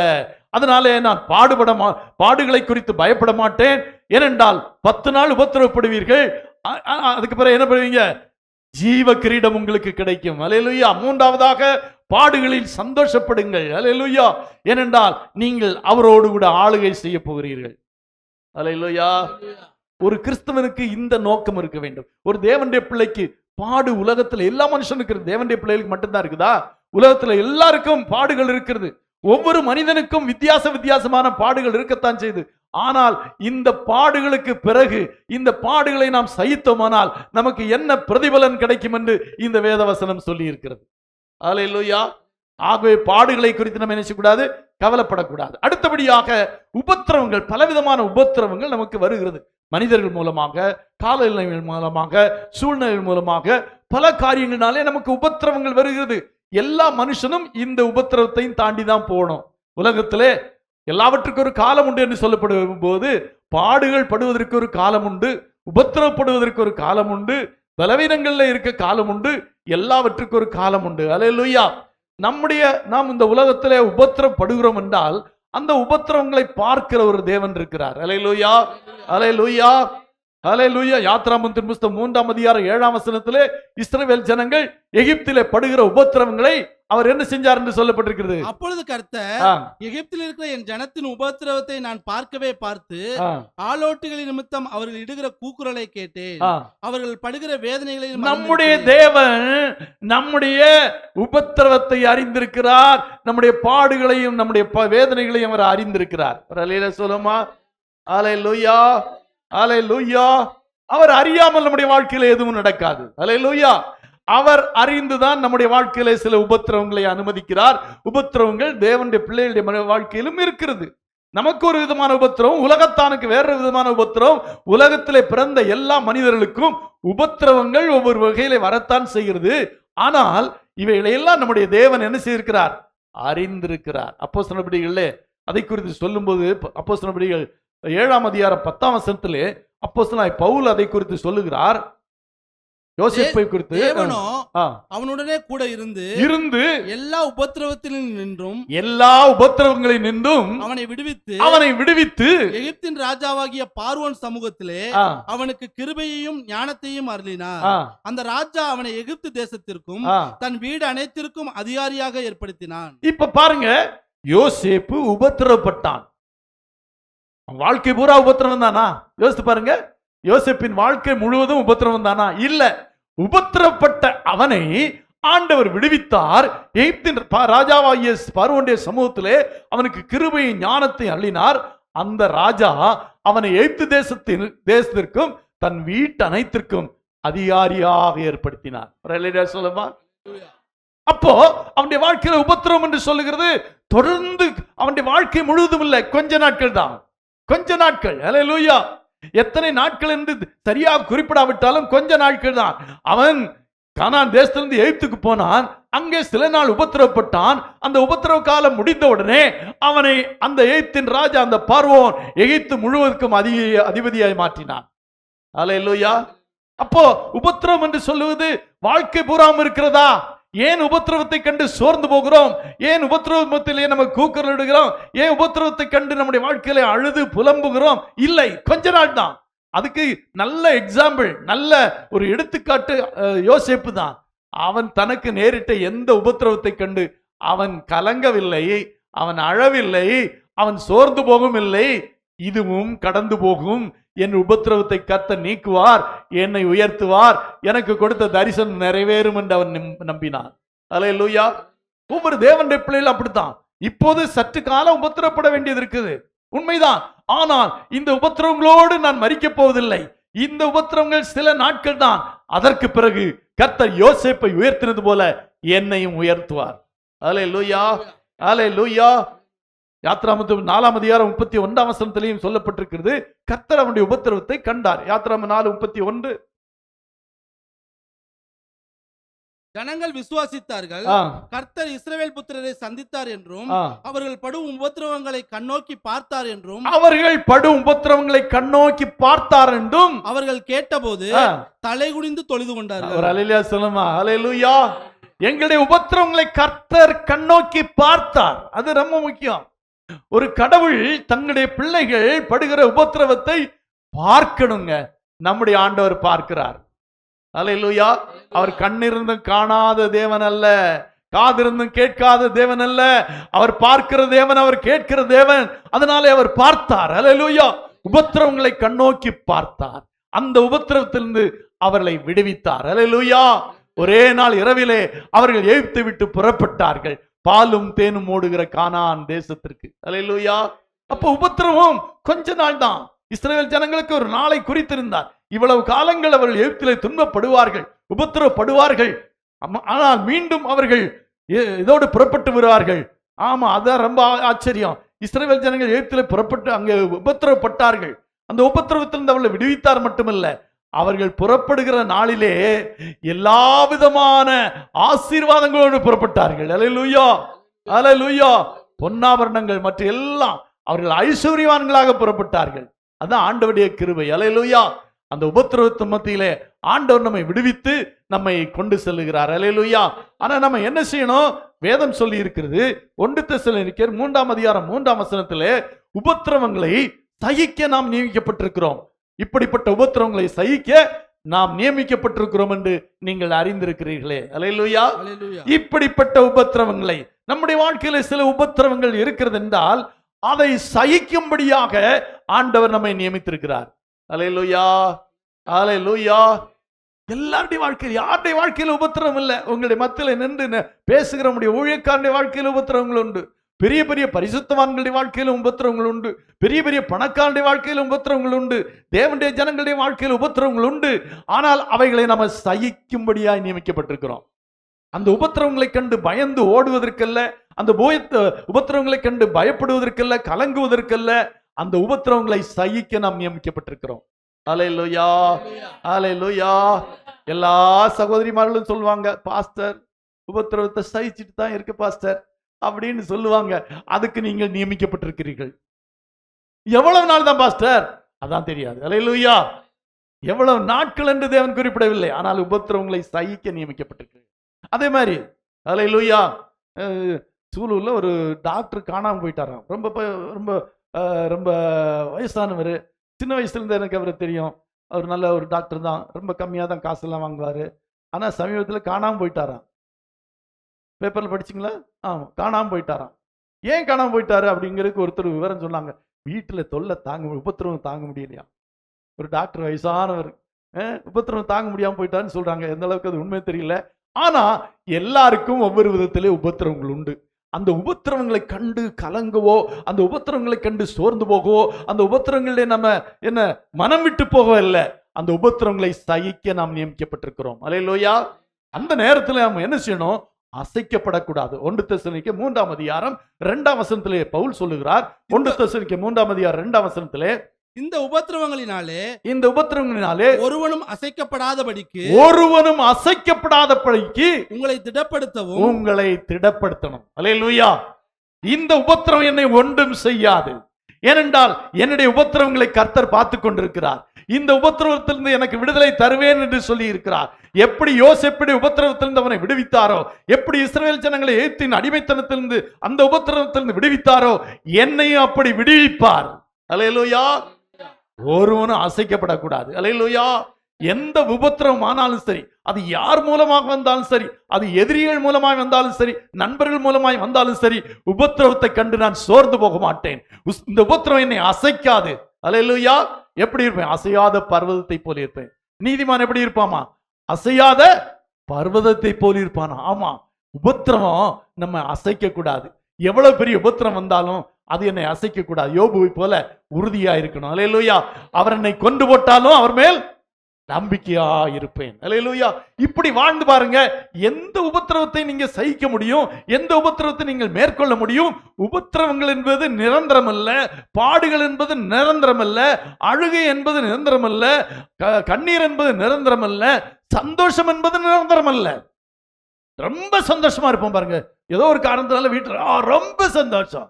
அதனாலே நான் பாடுகளை குறித்து பயப்பட மாட்டேன். ஏனென்றால் 10 நாள் உபத்திரவப்படுவீர்கள், அதுக்கு பிறகு என்ன பண்ணுவீங்க? ஜீவ கிரீடம் உங்களுக்கு கிடைக்கும். அல்லேலூயா. 3வதாக பாடுகளில் சந்தோஷப்படுங்கள். அல்லேலூயா. ஏனென்றால் நீங்கள் அவரோடு கூட ஆளுகை செய்ய போகிறீர்கள். அல்லேலூயா. ஒரு கிறிஸ்தவனுக்கு இந்த நோக்கம் இருக்க வேண்டும். ஒரு தேவனுடைய பிள்ளைக்கு பாடு உலகத்துல எல்லா மனுஷனுக்கு, தேவனுடைய பிள்ளைகளுக்கு மட்டும்தான் இருக்குதா? உலகத்துல எல்லாருக்கும் பாடுகள் இருக்கிறது. ஒவ்வொரு மனிதனுக்கும் வித்தியாசமான பாடுகள் இருக்கத்தான் செய்து. ஆனால் இந்த பாடுகளுக்கு பிறகு இந்த பாடுகளை நாம் சகித்தோமானால் நமக்கு என்ன பிரதிபலன் கிடைக்கும் என்று இந்த வேதவசனம் சொல்லி இருக்கிறது. அல்லேலூயா. ஆகவே பாடுகளை குறித்து நம்ம நினைச்சக்கூடாது, கவலைப்படக்கூடாது. அடுத்தபடியாக உபத்திரவங்கள், பலவிதமான உபத்திரவங்கள் நமக்கு வருகிறது. மனிதர்கள் மூலமாக, காலநிலைகள் மூலமாக, சூழ்நிலைகள் மூலமாக, பல காரியங்களாலே நமக்கு உபத்திரவங்கள் வருகிறது. எல்லா மனுஷனும் இந்த உபத்திரவத்தையும் தாண்டி தான் போகணும். உலகத்திலே எல்லாவற்றுக்கும் ஒரு காலம் உண்டு என்று சொல்லப்படும் போது, பாடுகள் படுவதற்கு ஒரு காலம் உண்டு, உபத்திரவப்படுவதற்கு ஒரு காலம் உண்டு, பலவீனங்கள்ல இருக்க காலம் உண்டு, எல்லாவற்றுக்கும் ஒரு காலம் உண்டு. அல்லேலூயா. நாம் இந்த உலகத்திலே உபத்திரவப்படுகிறோம் என்றால் அந்த உபத்திரவங்களை பார்க்கிற ஒரு தேவன் இருக்கிறார். அல்லேலூயா, அல்லேலூயா, அல்லேலூயா. யாத்ராகமத்தின் புத்தகம் 3ஆம் அதிகாரம் 7ஆம் வசனத்திலே இஸ்ரவேல் ஜனங்கள் எகிப்திலே படுகிற உபத்திரவங்களை அவர் என்ன செஞ்சார் என்று சொல்லப்பட்டிருக்கிறது. அப்பொழுது கர்த்தர், எகிப்தில் இருக்கிற என் ஜனத்தின் உபத்திரவத்தை நான் பார்த்து ஆலோட்டுகளின் நிமித்தம் அவர்கள் இடுகிற கூக்குரலை கேட்டேன், அவர்கள் படுகிற வேதனைகளை. நம்முடைய தேவன் நம்முடைய உபத்திரவத்தை அறிந்திருக்கிறார், நம்முடைய பாடுகளையும் நம்முடைய வேதனைகளையும் அவர் அறிந்திருக்கிறார். சொல்லுமா? அல்லேலூயா, அல்லேலூயா. அவர் அறியாமல் நம்முடைய வாழ்க்கையில எதுவும் நடக்காது. அல்லேலூயா. அவர் அறிந்துதான் நம்முடைய வாழ்க்கையில சில உபத்திரவங்களை அனுமதிக்கிறார். உபத்திரவங்கள் தேவனுடைய பிள்ளைகளுடைய வாழ்க்கையிலும் இருக்கிறது. நமக்கு ஒரு விதமான உபத்திரவம், உலகத்தானுக்கு வேற விதமான உபத்திரவம். உலகத்திலே பிறந்த எல்லா மனிதர்களுக்கும் உபத்திரவங்கள் ஒவ்வொரு வகையில வரத்தான் செய்கிறது. ஆனால் இவைகளெல்லாம் நம்முடைய தேவன் என்ன செய்திருக்கிறார்? அறிந்திருக்கிறார். அப்போஸ்தலர் நடபடிகளிலே அதை குறித்து சொல்லும்போது அப்போஸ்தலர் நடபடிகள் 7ஆம் அதிகாரம் 10ஆம் வசனத்திலே அப்போஸ்தலனாகிய பவுல் அதை குறித்து சொல்லுகிறார். யோசேப்பை குறித்து, தேவனோ அவனுடனே கூட இருந்து எல்லா உபத்திரவங்களில் நின்றும் அவனை விடுவித்து எகிப்தின் ராஜாவாகிய பார்வோன் சமூகத்திலே அவனுக்கு கிருபையையும் ஞானத்தையும் அருளினார். அந்த ராஜா அவனை எகிப்து தேசத்திற்கும் தன் வீடு அனைத்திற்கும் அதிகாரியாக ஏற்படுத்தினான். இப்ப பாருங்க, யோசேப்பு உபத்திரவப்பட்டான். வாழ்க்கை பூரா உபத்திரவம் தானா? யோசித்து பாருங்க, யோசேப்பின் வாழ்க்கை முழுவதும் உபத்திரவம் தானா? இல்ல. உபத்திரவப்பட்ட அவனை ஆண்டவர் விடுவித்தார். எகிப்தின் ராஜாவாகிய பார்வோனுடைய சமூகத்திலே அவனுக்கு கிருபையை ஞானத்தை அள்ளினார். அந்த ராஜா அவனை எகிப்து தேசத்திற்கும் தன் வீட்டு அனைத்திற்கும் அதிகாரியாக ஏற்படுத்தினார். சொல்லுமா? அப்போ அவனுடைய வாழ்க்கையில உபத்திரவம் என்று சொல்லுகிறது தொடர்ந்து அவனுடைய வாழ்க்கை முழுவதும் இல்லை, கொஞ்ச நாட்கள் தான். கொஞ்ச நாட்கள். அல்லேலூயா. எத்தனை நாட்கள் என்று சரியாக குறிப்பிடாவிட்டாலும் கொஞ்ச நாட்கள் தான். அவன் கானான் தேசத்திலிருந்து எகிப்துக்கு போனான். அங்கே சில நாள் உபத்திரவப்பட்டான். அந்த உபத்திரவ காலம் முடிந்த உடனே அவனை அந்த எகிப்தின் ராஜா, அந்த பார்வோன், எகிப்து முழுவதற்கும் அதிபதியாய் மாற்றினான். அல்லேலூயா. அப்போ உபத்திரவம் என்று சொல்லுவது வாழ்க்கை பூராம இருக்கிறதா? ஏன் உபத்திரவத்தை கண்டு சோர்ந்து போகிறோம்? ஏன் உபத்திரவத்திலே நம்ம கூக்குரல் இடுகிறோம்? ஏன் உபத்திரவத்தை கண்டு நம்முடைய வாழ்க்கையில அழுது புலம்புகிறோம்? இல்லை, கொஞ்ச நாள் தான். அதுக்கு நல்ல எக்ஸாம்பிள், நல்ல ஒரு எடுத்துக்காட்டு யோசேப்பு தான். அவன் தனக்கு நேரிட்ட எந்த உபத்திரவத்தை கண்டு அவன் கலங்கவில்லை, அவன் அழவில்லை, அவன் சோர்ந்து போகும் இல்லை. இதுவும் கடந்து போகும், என் உபத்திரவத்தை கர்த்தர் நீக்குவார், என்னை உயர்த்துவார், எனக்கு கொடுத்த தரிசனம் நிறைவேறும் என்று அவன் நம்பினான். அல்லேலூயா. ஒவ்வொரு தேவனுடைய பிள்ளைகள் அப்படித்தான். இப்போது சற்று காலம் உபத்திரப்பட வேண்டியது இருக்குது, உண்மைதான். ஆனால் இந்த உபத்திரவங்களோடு நான் மரிக்கப் போவதில்லை. இந்த உபத்திரவங்கள் சில நாட்கள் தான். அதற்கு பிறகு கர்த்தர் யோசேப்பை உயர்த்தினது போல என்னையும் உயர்த்துவார். அல்லேலூயா. அல்லேலூயா. யாத்ராமம் 4ஆம் அதிகாரம் 31ஆம் வசனத்திலேயும் சொல்லப்பட்டிருக்கிறது, கர்த்தர் அவனுடைய உபத்திரவத்தை கண்டார். யாத்ராமம் 4:31. ஜனங்கள் விசுவாசித்தார்கள், கர்த்தர் இஸ்ரவேல் புத்திரரை சந்தித்தார் என்றும் அவர்கள் படும் உபத்திரவங்களை கண்ணோக்கி பார்த்தார் என்றும் அவர்கள் கேட்டபோது தலை குனிந்து தொழுது கொண்டார்கள். ஒரு அல்லேலூயா சொல்லுமா? அல்லேலூயா. எங்களுடைய உபத்திரவங்களை கர்த்தர் கண்ணோக்கி பார்த்தார். அது ரொம்ப முக்கியம். ஒரு கடவுள் தங்களுடைய பிள்ளைகள் படுகிற உபத்திரவத்தை பார்க்கணுங்க. நம்முடைய ஆண்டவர் பார்க்கிறார். அல்லேலூயா. அவர் கண்ணிருந்தும் காணாத தேவன் அல்ல, காதிருந்தும் கேட்காத தேவன் அல்ல. அவர் பார்க்கிற தேவன், அவர் கேட்கிற தேவன். அதனாலே அவர் பார்த்தார். அல்லேலூயா. உபத்திரவங்களை கண்ணோக்கி பார்த்தார். அந்த உபத்திரவத்திலிருந்து அவர்களை விடுவித்தார். அல்லேலூயா. ஒரே நாள் இரவிலே அவர்கள் எகிப்தை விட்டு புறப்பட்டார்கள், பாலும் தேனும் ஓடுகிற கானான் தேசத்திற்கு. அல்லேலூயா. அப்போ உபத்திரவம் கொஞ்ச நாள் தான். இஸ்ரவேல் ஜனங்களுக்கு ஒரு நாளை குறித்திருந்தார். இவ்வளவு காலங்கள் அவர்கள் எகிப்திலே துன்பப்படுவார்கள், உபத்திரவப்படுவார்கள். ஆனால் மீண்டும் அவர்கள் இதோடு புறப்பட்டு வருவார்கள். ஆமா, அதான் ரொம்ப ஆச்சரியம். இஸ்ரவேல் ஜனங்கள் எகிப்திலே புறப்பட்டு அங்கே உபத்திரவப்பட்டார்கள். அந்த உபத்திரவத்திலிருந்து அவர்களை விடுவித்தார் மட்டுமல்ல, அவர்கள் புறப்படுகிற நாளிலே எல்லா விதமான ஆசீர்வாதங்களோடு புறப்பட்டார்கள். அல்லேலூயா. அல்லேலூயா. பொன்னாபரணங்கள் மற்ற எல்லாம், அவர்கள் ஐஸ்வர்யவான்களாக புறப்பட்டார்கள். அதான் ஆண்டவருடைய கிருபை. அல்லேலூயா. அந்த உபத்திரவத்தின் மத்தியிலே ஆண்டவர் நம்மை விடுவித்து நம்மை கொண்டு செல்லுகிறார். அல்லேலூயா. ஆனா நம்ம என்ன செய்யணும்? வேதம் சொல்லி இருக்கிறது 1 தெசலோனிக்கேயர் 3ஆம் அதிகாரம் 3ஆம் வசனத்திலே உபத்திரவங்களை சகிக்க நாம் நியமிக்கப்பட்டிருக்கிறோம். இப்படிப்பட்ட உபத்திரவங்களை சகிக்க நாம் நியமிக்கப்பட்டிருக்கிறோம் என்று நீங்கள் அறிந்திருக்கிறீர்களே. அல்லேலூயா. இப்படிப்பட்ட உபத்திரவங்களை, நம்முடைய வாழ்க்கையில சில உபத்திரவங்கள் இருக்கிறது என்றால் அதை சகிக்கும்படியாக ஆண்டவர் நம்மை நியமித்திருக்கிறார். அல்லேலூயா. அல்லேலூயா. எல்லாருடைய வாழ்க்கையில், யாருடைய வாழ்க்கையில உபத்திரவம் இல்லை? உங்களுடைய மத்தியில நின்று பேசுகிற நம்முடைய ஊழியக்காரனுடைய வாழ்க்கையில உபத்திரவங்கள் உண்டு. பெரிய பெரிய பரிசுத்தவான்களுடைய வாழ்க்கையிலும் உபத்திரவங்கள் உண்டு. பெரிய பெரிய பணக்காரனுடைய வாழ்க்கையிலும் உபத்திரவங்கள் உண்டு. தேவனுடைய ஜனங்களுடைய வாழ்க்கையில் உபத்திரவங்கள் உண்டு. ஆனால் அவைகளை நம்ம சகிக்கும்படியாய் நியமிக்கப்பட்டிருக்கிறோம். அந்த உபத்திரவங்களை கண்டு பயந்து ஓடுவதற்கல்ல, அந்த உபத்திரவங்களை கண்டு பயப்படுவதற்கல்ல, கலங்குவதற்கல்ல, அந்த உபத்திரவங்களை சகிக்க நாம் நியமிக்கப்பட்டிருக்கிறோம். அல்லேலூயா. அல்லேலூயா. எல்லா சகோதரிமார்களும் சொல்லுவாங்க, பாஸ்டர் உபத்திரவத்தை சகிச்சுட்டு தான் இருக்கு பாஸ்டர், அப்படின்னு சொல்லுவாங்க. அதுக்கு நீங்கள் நியமிக்கப்பட்டிருக்கிறீர்கள். எவ்வளவு நாள் தான் பாஸ்டர்? அதான் தெரியாது. அல்லேலூயா. எவ்வளவு நாட்கள் என்று தேவன் குறிப்பிடவில்லை, ஆனால் உபத்திரவங்களை சகிக்க நியமிக்கப்பட்டிருக்கிறீர்கள். அதே மாதிரி அல்லேலூயா, சூலூர்ல ஒரு டாக்டர் காணாம போயிட்டாராம். ரொம்ப ரொம்ப ரொம்ப வயசானவர். சின்ன வயசுல இருந்து எனக்கு அவரை தெரியும். அவர் நல்ல ஒரு டாக்டர் தான். ரொம்ப கம்மியாக தான் காசெல்லாம் வாங்குவார். ஆனால் சமீபத்தில் காணாமல் போயிட்டாராம். பேப்பரில் படிச்சிங்களா? ஆமாம், காணாமல் போயிட்டாராம். ஏன் காணாமல் போயிட்டாரு அப்படிங்கிறதுக்கு ஒருத்தர் விவரம் சொன்னாங்க. வீட்டில் தொல்லை உபத்திரவம் தாங்க முடியலையா. ஒரு டாக்டர் வயசானவர், உபத்திரவம் தாங்க முடியாமல் போயிட்டாருன்னு சொல்கிறாங்க. எந்த அளவுக்கு அது உண்மை தெரியல. ஆனால் எல்லாருக்கும் ஒவ்வொரு விதத்திலே உபத்திரவங்கள் உண்டு. அந்த உபத்திரவங்களை கண்டு கலங்கவோ, அந்த உபத்திரவங்களை கண்டு சோர்ந்து போகவோ, அந்த உபத்திரங்களே நம்ம என்ன மனம் விட்டு போகவோ இல்லை. அந்த உபத்திரவங்களை சகிக்க நாம் நியமிக்கப்பட்டிருக்கிறோம். அல்லேலூயா. அந்த நேரத்தில் நம்ம என்ன செய்யணும்? அசைக்கப்படக்கூடாது. 1 தெசலோனிக்கே 3ஆம் அதிகாரம் 2ஆம் வசனத்திலே பவுல் சொல்லுகிறார். 1 தெசலோனிக்கே 3ஆம் அதிகாரம் 2ஆம் வசனத்திலே, இந்த உபத்திரவங்களினாலே ஒருவனும் அசைக்கப்படாதபடிக்கு உங்களை திடப்படுத்தணும். அல்லேலூயா. இந்த உபத்திரவம் என்னை ஒன்றும் செய்யாது. ஏனென்றால் என்னுடைய உபத்திரவங்களை கர்த்தர் பார்த்து கொண்டிருக்கிறார். இந்த உபத்திரவத்திலிருந்து எனக்கு விடுதலை தருவேன் என்று சொல்லி இருக்கிறார். எப்படி யோசேப்பு உபத்திரவத்திலிருந்து அவனை விடுவித்தாரோ, எப்படி இஸ்ரவேல் ஜனங்களை எகிப்தின் அடிமைத்தனத்திலிருந்து அந்த உபத்திரவத்திலிருந்து விடுவித்தாரோ, என்னையும் அப்படி விடுவிப்பார். அல்லேலூயா. ஒருவனும் அசைக்கப்படக்கூடாது. அல்லேலூயா. எந்த உபத்திரவம் ஆனாலும் சரி, அது யார் மூலமாக வந்தாலும் சரி, அது எதிரிகள் மூலமாய் வந்தாலும் சரி, நண்பர்கள் மூலமாய் வந்தாலும் சரி, உபத்திரவத்தை கண்டு நான் சோர்ந்து போக மாட்டேன். இந்த உபத்திரவம் என்னை அசைக்காது. அல்லேலூயா. எப்படி இருப்பேன்? அசையாத பர்வதத்தை போல இருப்பேன். நீதிமான் எப்படி இருப்பாமா? அசையாத பர்வதத்தை போல இருப்பானா? ஆமா. உபத்திரவம் நம்ம அசைக்க கூடாது. எவ்வளவு பெரிய உபத்திரம் வந்தாலும் அது என்னை அசைக்க கூடாது. யோபுவை போல உறுதியா இருக்கணும். அல்லேலூயா. அவர் என்னை கொண்டு போட்டாலும் அவர் மேல் நம்பிக்கையா இருப்பேன். அல்லேலூயா. இப்படி வாழ்ந்து பாருங்க. எந்த உபத்திரவத்தை நீங்க சகிக்க முடியும்? எந்த உபத்திரவத்தை நீங்கள் மேற்கொள்ள முடியும்? உபத்திரவங்கள் என்பது நிரந்தரம் அல்ல. பாடுகள் என்பது நிரந்தரம் அல்ல. அழுகை என்பது நிரந்தரம் அல்ல. கண்ணீர் என்பது நிரந்தரம் அல்ல. சந்தோஷம் என்பது நிரந்தரம் அல்ல. ரொம்ப சந்தோஷமா இருப்போம் பாருங்க. ஏதோ ஒரு காரணத்தினால வீட்டுல ரொம்ப சந்தோஷம்,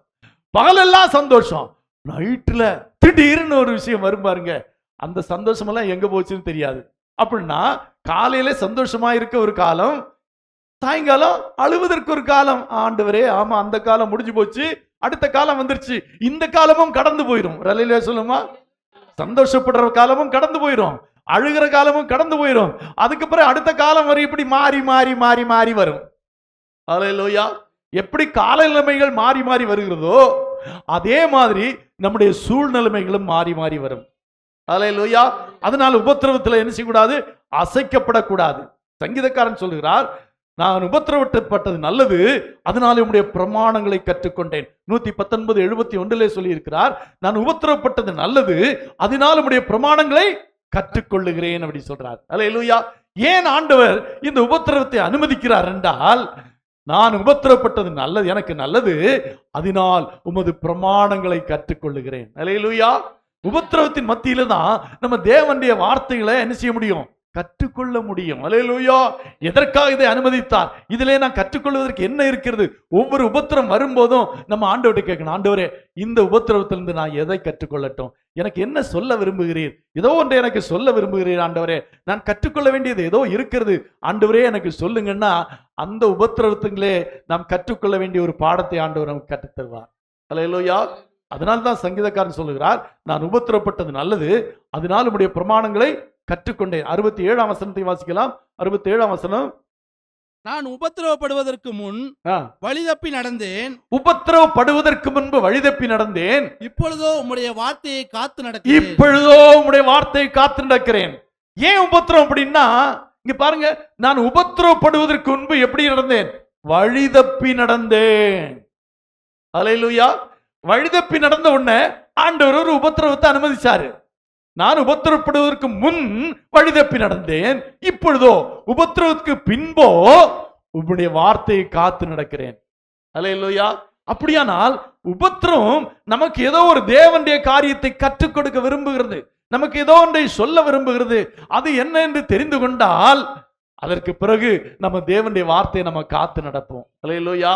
பகலெல்லாம் சந்தோஷம், நைட்ல திடீர்னு ஒரு விஷயம் வரும் பாருங்க. அந்த சந்தோஷம் எல்லாம் எங்க போச்சுன்னு தெரியாது. அப்படின்னா காலையில சந்தோஷமா இருக்க ஒரு காலம், சாயங்காலம் அழுவதற்கு ஒரு காலம். ஆண்டவரே, ஆமா அந்த காலம் முடிஞ்சு போச்சு, அடுத்த காலம் வந்துருச்சு. இந்த காலமும் கடந்து போயிடும். ரலிலே சொல்லுமா, சந்தோஷப்படுற காலமும் கடந்து போயிடும், அழுகிற காலமும் கடந்து போயிடும். அதுக்கப்புறம் அடுத்த காலம் வரை இப்படி மாறி மாறி மாறி மாறி வரும். அல்லேலூயா. எப்படி கால நிலைமைகள் மாறி மாறி வருகிறதோ அதே மாதிரி நம்முடைய சூழ்நிலைமைகளும் மாறி மாறி வரும். அல்லேலூயா. அதனால உபத்திரவத்தில் என்ன செய்யக்கூடாது? அசைக்கப்படக்கூடாது. சங்கீதக்காரன் சொல்கிறார், நான் உபத்திரவப்பட்டது நல்லது, அதனால உம்முடைய பிரமாணங்களை கற்றுக்கொண்டேன். 119:71 சொல்லி இருக்கிறார், நான் உபத்திரவப்பட்டது நல்லது, அதனால உம்முடைய பிரமாணங்களை கற்றுக்கொள்ளுகிறேன் அப்படி சொல்றார். அல்லேலூயா. ஏன் ஆண்டவர் இந்த உபத்திரவத்தை அனுமதிக்கிறார் என்றால், நான் உபத்திரவப்பட்டது நல்லது, எனக்கு நல்லது, அதனால் உமது பிரமாணங்களை கற்றுக்கொள்ளுகிறேன். அல்லேலூயா. உபத்திரவத்தின் மத்தியில தான் நம்ம தேவனுடைய வார்த்தைகளை என்ன செய்ய முடியும்? கற்றுக்கொள்ள முடியும். அல்லேலூயா. எதற்காக இதை அனுமதித்தார்? இதிலே நான் கற்றுக்கொள்வதற்கு என்ன இருக்கிறது? ஒவ்வொரு உபத்திரம் வரும்போதும் நம்ம ஆண்டவர்கிட்ட கேட்கணும், ஆண்டவரே இந்த உபத்திரவத்திலிருந்து நான் எதை கற்றுக்கொள்ளட்டும்? எனக்கு என்ன சொல்ல விரும்புகிறீர்? ஏதோ ஒன்றை எனக்கு சொல்ல விரும்புகிறீர் ஆண்டவரே. நான் கற்றுக்கொள்ள வேண்டியது ஏதோ இருக்கிறது ஆண்டவரே, எனக்கு சொல்லுங்கன்னா அந்த உபத்திரவத்துங்களே நாம் கற்றுக்கொள்ள வேண்டிய ஒரு பாடத்தை ஆண்டவர் நமக்கு கற்றுத் தருவார். அல்லேலூயா. அதனால்தான் சங்கீதக்காரன் சொல்லுகிறார், நான் உபத்திரவப்பட்டது நல்லது, அதனால் உம்முடைய பிரமாணங்களை கற்றுக்கொண்டேன். 67ஆம் வசனத்தை வாசிக்கலாம். 67ஆம் வசனம், நான் உபத்திரவப்படுவதற்கு முன் வழிதப்பி நடந்தேன், உபத்திரவப்படுவதற்கு முன்பு வழிதப்பி நடந்தேன், இப்பொழுதோ உம்முடைய வார்த்தையை காத்து நடக்கிறேன். இப்பொழுதோ உம்முடைய வார்த்தையை காத்து நடக்கிறேன். ஏன் உபத்திரவம் அப்படின்னா, இங்க பாருங்க, நான் உபத்திரவப்படுவதற்கு முன்பு எப்படி நடந்தேன்? வழிதப்பி நடந்தேன். அல்லேலூயா. வழிதப்பி நடந்த உடனே ஆண்டவர் ஒரு உபத்திரவத்தை அனுமதிச்சாரு. நான் உபத்திரவப்படுவதற்கு முன் வழிதப்பி நடந்தேன், இப்பொழுதோ உபத்திரவத்துக்கு பின்போ உம்முடைய வார்த்தையை காத்து நடக்கிறேன். அல்லேலூயா. அப்படியானால் உபத்திரவம் நமக்கு ஏதோ ஒரு தேவனுடைய காரியத்தை கற்றுக் கொடுக்க விரும்புகிறது, நமக்கு ஏதோ ஒன்றை சொல்ல விரும்புகிறது. அது என்ன என்று தெரிந்து கொண்டால் அதற்கு பிறகு நம்ம தேவனுடைய வார்த்தையை நம்ம காத்து நடப்போம். அல்லேலூயா.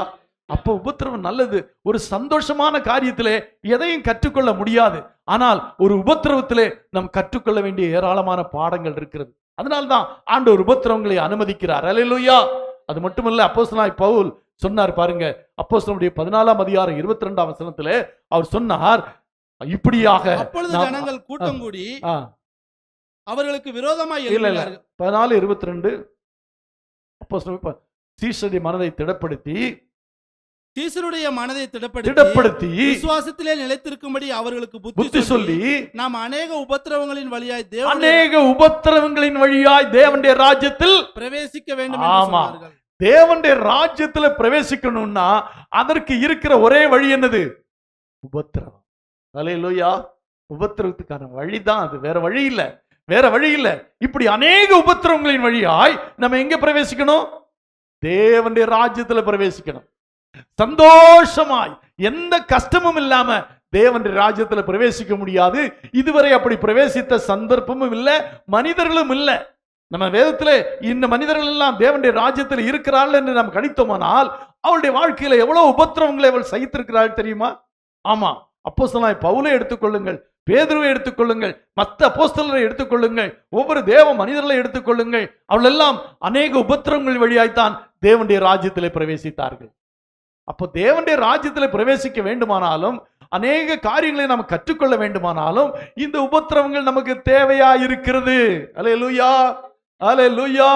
அப்போ உபத்திரவம் நல்லது. ஒரு சந்தோஷமான காரியத்திலே எதையும் கற்றுக்கொள்ள முடியாது. ஆனால் ஒரு உபத்திரவத்திலே நாம் கற்றுக்கொள்ள வேண்டிய ஏராளமான பாடங்கள் இருக்கிறது. அதனால்தான் ஆண்டவர் உபத்திரவங்களை அனுமதிக்கிறார். அல்லேலூயா. அது மட்டுமல்ல, அப்போஸ்தலனாகிய பவுல் சொன்னார் பாருங்க, அப்போஸ்தலனுடைய 14ஆம் அதிகாரம் 22ஆம் வசனத்திலே அவர் சொன்னார், இப்படியாக அப்பொழுது ஜனங்கள் கூட்டம் கூடி அவர்களுக்கு விரோதமாய் எழும்பினார்கள். 14:22 அப்போஸ்தலன் சீஷருடைய மனதை திடப்படுத்தி திடப்படுத்தி விசுவாசத்திலே நிலைத்திருக்கும்படி அவர்களுக்கு புத்தி சொல்லி நாம் அநேக உபத்திரவங்களின் வழியாய் தேவனுடைய ராஜ்யத்தில் பிரவேசிக்க வேண்டும் என்று சொன்னார்கள். தேவனுடைய ராஜ்யத்துல பிரவேசிக்கணும்னா அதற்கு இருக்கிற ஒரே வழி என்னது? உபத்திரவம். அல்லேலூயா. உபத்திரவத்துக்கான வழிதான் அது, வேற வழி இல்ல, வேற வழி இல்ல. இப்படி அநேக உபத்திரவங்களின் வழியாய் நம்ம எங்க பிரவேசிக்கணும்? தேவனுடைய ராஜ்யத்துல பிரவேசிக்கணும். சந்தோஷமாய் எந்த கஷ்டமும் இல்லாம தேவனுடைய ராஜ்யத்துல பிரவேசிக்க முடியாது. இதுவரை அப்படி பிரவேசித்த சந்தர்ப்பமும் இல்ல, மனிதர்களும் இல்ல. நம்ம வேதத்துல இந்த மனிதர்கள் எல்லாம் தேவனுடைய ராஜ்யத்தில் இருக்கிறார்கள் என்று நாம் கணித்தோமானால் அவளுடைய வாழ்க்கையில எவ்வளவு உபத்திரவங்களை அவள் சகித்திருக்கிறாள் தெரியுமா? ஆமா, அப்போஸ்தலனாகிய பவுலை எடுத்துக்கொள்ளுங்கள், பேதுருவை எடுத்துக்கொள்ளுங்கள், மற்ற அப்போஸ்தலரை எடுத்துக்கொள்ளுங்கள், ஒவ்வொரு தேவ மனிதர்களை எடுத்துக்கொள்ளுங்கள். அவள் எல்லாம் அநேக உபத்திரவங்கள் வழியாய்த்தான் தேவனுடைய ராஜ்யத்திலே பிரவேசித்தார்கள். அப்போ தேவனுடைய ராஜ்யத்தில் பிரவேசிக்க வேண்டுமானாலும் அநேக காரியங்களை நாம் கற்றுக்கொள்ள வேண்டுமானாலும் இந்த உபத்திரவங்கள் நமக்கு தேவையா இருக்கிறது. அல்லேலூயா, அல்லேலூயா.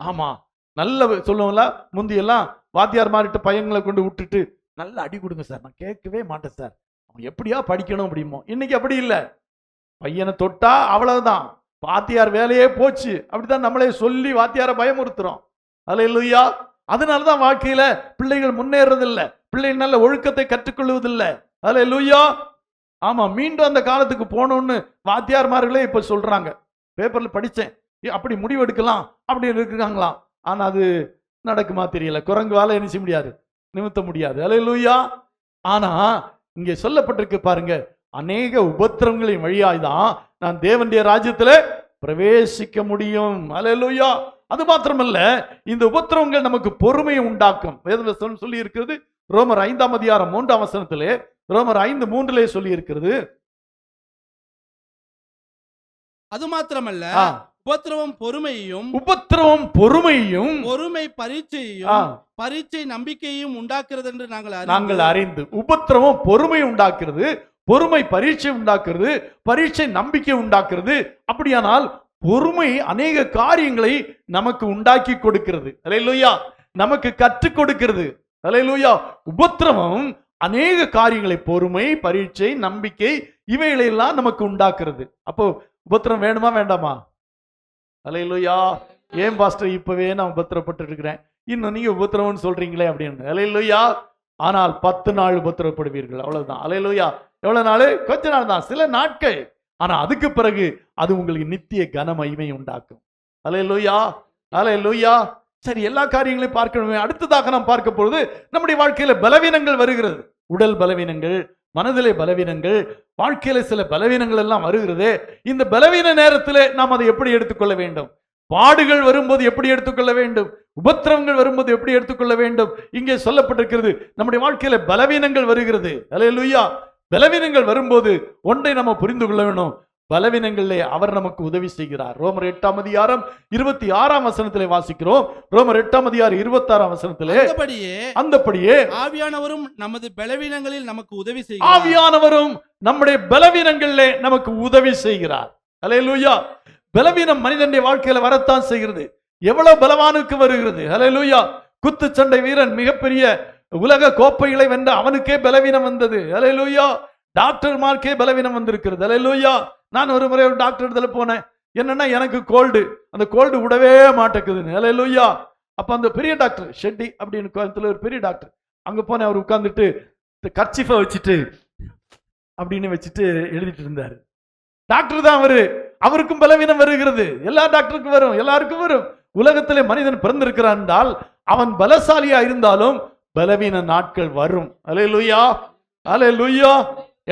ஆமா, நல்ல சொல்லுவோம்ல, முந்தியெல்லாம் வாத்தியார் மாறிட்டு பையங்களை கொண்டு விட்டுட்டு நல்ல அடி கொடுங்க சார், நான் கேட்கவே மாட்டேன் சார், அவன் எப்படியா படிக்கணும் அப்படிமோ. இன்னைக்கு அப்படி இல்லை. பையனை தொட்டா அவ்வளவுதான், வாத்தியார் வேலையே போச்சு, அப்படித்தான் நம்மளே சொல்லி வாத்தியாரை பயமுறுத்துறோம். அல்லேலூயா. அதனாலதான் வாழ்க்கையில பிள்ளைகள் முன்னேறதில்லை, பிள்ளைகள் நல்ல ஒழுக்கத்தை கற்றுக்கொள்வதில்லை. அல்லேலூயா. ஆமா, மீண்டும் அந்த காலத்துக்கு போனோம்னு வாத்தியார்மார்களே இப்ப சொல்றாங்க. பேப்பர்ல படிச்சேன், அப்படி முடிவெடுக்கலாம் அப்படி இருக்காங்களாம். ஆனா அது நடக்குமா தெரியல. குரங்கு வாழை என்ன செய்ய முடியாது, நிமித்த முடியாது. அல்லேலூயா. ஆனா இங்கே சொல்லப்பட்டிருக்கு பாருங்க, அநேக உபத்திரவங்களின் வழியாய்தான் நான் தேவனுடைய ராஜ்யத்துல பிரவேசிக்க முடியும். அல்லேலூயா. அது மாத்திரமல்ல, இந்த உபத்திரவங்கள் நமக்கு பொறுமையை உண்டாக்கும். வேதவசனம் சொல்லி இருக்கிறது ரோமர் 5ஆம் அதிகாரம் 3ஆம் வசனத்திலே, ரோமர் 5:3 சொல்லி இருக்கிறது. அது மாத்திரமல்ல, உபத்திரவம் பொறுமையையும், பொறுமை பரீட்சையையும், பரீட்சை நம்பிக்கையும் உண்டாக்குறது என்று நாங்கள் அறிந்து. உபத்திரவம் பொறுமை உண்டாக்குறது, பொறுமை பரீட்சை உண்டாக்குறது, பரீட்சை நம்பிக்கை உண்டாக்குறது. அப்படியானால் பொறுமை அநேக காரியங்களை நமக்கு உண்டாக்கி கொடுக்கிறது. அல்லேலூயா. நமக்கு கற்றுக் கொடுக்கிறது. அல்லேலூயா. உபத்திரவம் அநேக காரியங்களை, பொறுமை, பரீட்சை, நம்பிக்கை, இவைகளை எல்லாம் நமக்கு உண்டாக்குறது. அப்போ உபத்திரம் வேணுமா வேண்டாமா? அல்லேலூயா. ஏன் பாஸ்டர் இப்பவே நான் உபத்திரப்பட்டு இருக்கிறேன், இன்னும் நீங்க உபத்திரவம்னு சொல்றீங்களே அப்படின்னு. அல்லேலூயா. ஆனால் 10 நாள் உபத்திரப்படுவீர்கள், அவ்வளவுதான். அல்லேலூயா. எவ்வளவு நாள்? கொஞ்ச நாள் தான், சில நாட்கள். ஆனா அதுக்கு பிறகு அது உங்களுக்கு நித்திய கன மகிமை உண்டாக்கும். அல்லேலூயா, அல்லேலூயா. சரி, எல்லா காரியங்களையும் பார்க்கணுமே. அடுத்ததாக நாம் பார்க்க பொழுது நம்முடைய வாழ்க்கையில பலவீனங்கள் வருகிறது. உடல் பலவீனங்கள், மனதிலே பலவீனங்கள், வாழ்க்கையில சில பலவீனங்கள் எல்லாம் வருகிறது. இந்த பலவீன நேரத்திலே நாம் அதை எப்படி எடுத்துக்கொள்ள வேண்டும்? பாடுகள் வரும்போது எப்படி எடுத்துக்கொள்ள வேண்டும்? உபத்திரவங்கள் வரும்போது எப்படி எடுத்துக்கொள்ள வேண்டும்? இங்கே சொல்லப்பட்டிருக்கிறது, நம்முடைய வாழ்க்கையில பலவீனங்கள் வருகிறது. அல்லேலூயா. பலவீனங்கள் வரும்போது ஒன்றை நம்ம புரிந்து கொள்ள வேண்டும், பலவீனங்களிலே அவர் நமக்கு உதவி செய்கிறார். ரோமர் 8ஆம் அதிகாரம் 26ஆம் வசனத்திலே வாசிக்கிறோம். ரோமர் 8ஆம் அதிகாரம் 26ஆம் வசனத்திலே, அந்தபடியே ஆவியானவரும் நமது பலவீனங்களில் நமக்கு உதவி செய்கிறார். ஆவியானவரும் நம்முடைய பலவீனங்களிலே நமக்கு உதவி செய்கிறார். அல்லேலூயா. பலவீனம் மனிதனுடைய வாழ்க்கையில வரத்தான் செய்கிறது. எவ்வளவு பலவானுக்கு வருகிறது. அல்லேலூயா. குத்துச்சண்டை வீரன், மிகப்பெரிய உலக கோப்பைகளை வென்ற அவனுக்கே பலவீனம் வந்தது. அல்லேலூயா. டாக்டர்மார்க்கே பலவீனம் வந்திருக்கிறது. அல்லேலூயா. நான் ஒரு முறை ஒரு டாக்டர் இடத்துல போனேன். என்னன்னா, எனக்கு கோல்டு, அந்த கோல்டு விடவே மாட்டேங்குதுன்னு. அல்லேலூயா. அப்ப அந்த பெரிய டாக்டர் ஷெட்டி அப்படின்னு கோயம்புத்தூர்ல ஒரு பெரிய டாக்டர், அங்க போனேன். அவர் உட்கார்ந்துட்டு கர்ச்சிஃபை வச்சுட்டு அப்படின்னு வச்சுட்டு எழுதிட்டு இருந்தாரு. டாக்டர் தான் அவரு, அவருக்கும் பலவீனம் வருகிறது. எல்லா டாக்டருக்கும் வரும், எல்லாருக்கும் வரும். உலகத்திலே மனிதன் பிறந்திருக்கிறான் என்றால் அவன் பலசாலியா இருந்தாலும் பலவீன நாட்கள் வரும். அல்லேலூயா, அல்லேலூயா.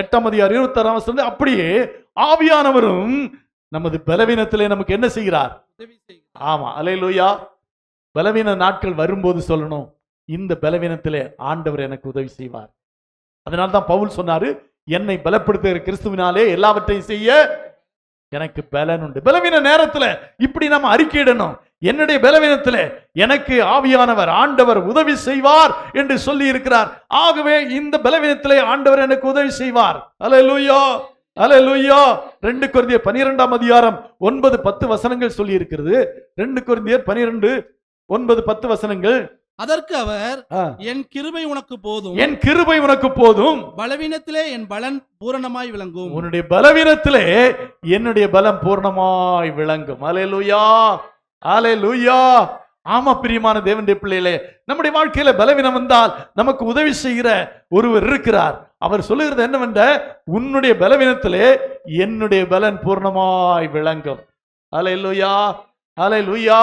8ஆம் அதிகாரம் 26ஆம் வசனம், அப்படியே ஆவியானவரும் நமது பலவீனத்திலே நமக்கு என்ன செய்கிறார்? ஆமா, அல்லேலூயா. பலவீன நாட்கள் வரும்போது சொல்லணும், இந்த பலவீனத்திலே ஆண்டவர் எனக்கு உதவி செய்வார். அதனால்தான் பவுல் சொன்னாரு, என்னை பலப்படுத்துகிற கிறிஸ்துவினாலே எல்லாவற்றையும் செய்ய எனக்கு பலன் உண்டு. பலவீன நேரத்துல இப்படி நம்ம அறிக்கையிடணும், என்னுடைய பலவீனத்துல எனக்கு ஆவியானவர் ஆண்டவர் உதவி செய்வார் என்று சொல்லி இருக்கிறார். ஆகவே இந்த பலவீனத்திலே ஆண்டவர் எனக்கு உதவி செய்வார். அல்லேலூயா, அல்லேலூயா. 2 கொரிந்தியர் 12ஆம் அதிகாரம் 9-10 வசனங்கள் சொல்லி இருக்கிறது. 2 கொரிந்தியர் 12:9-10 வசனங்கள். அதற்கு அவர், என் கிருபை உனக்கு போதும், என் கிருபை உனக்கு போதும், பலவீனத்திலே என் பலன் பூரணமாய் விளங்கும். உன்னுடைய பலவீனத்திலே என்னுடைய பலம் பூரணமாய் விளங்கும். அல்லேலூயா, அல்லேலூயா. ஆமா பிரியமான தேவனுடைய பிள்ளைகளே, நம்முடைய வாழ்க்கையில பலவீனம் வந்தால் நமக்கு உதவி செய்கிற ஒருவர் இருக்கிறார். அவர் சொல்லுகிறது என்னவென்ற, உன்னுடைய பலவீனத்திலே என்னுடைய பலன் பூர்ணமாய் விளங்கும். அல்லேலூயா, அல்லேலூயா.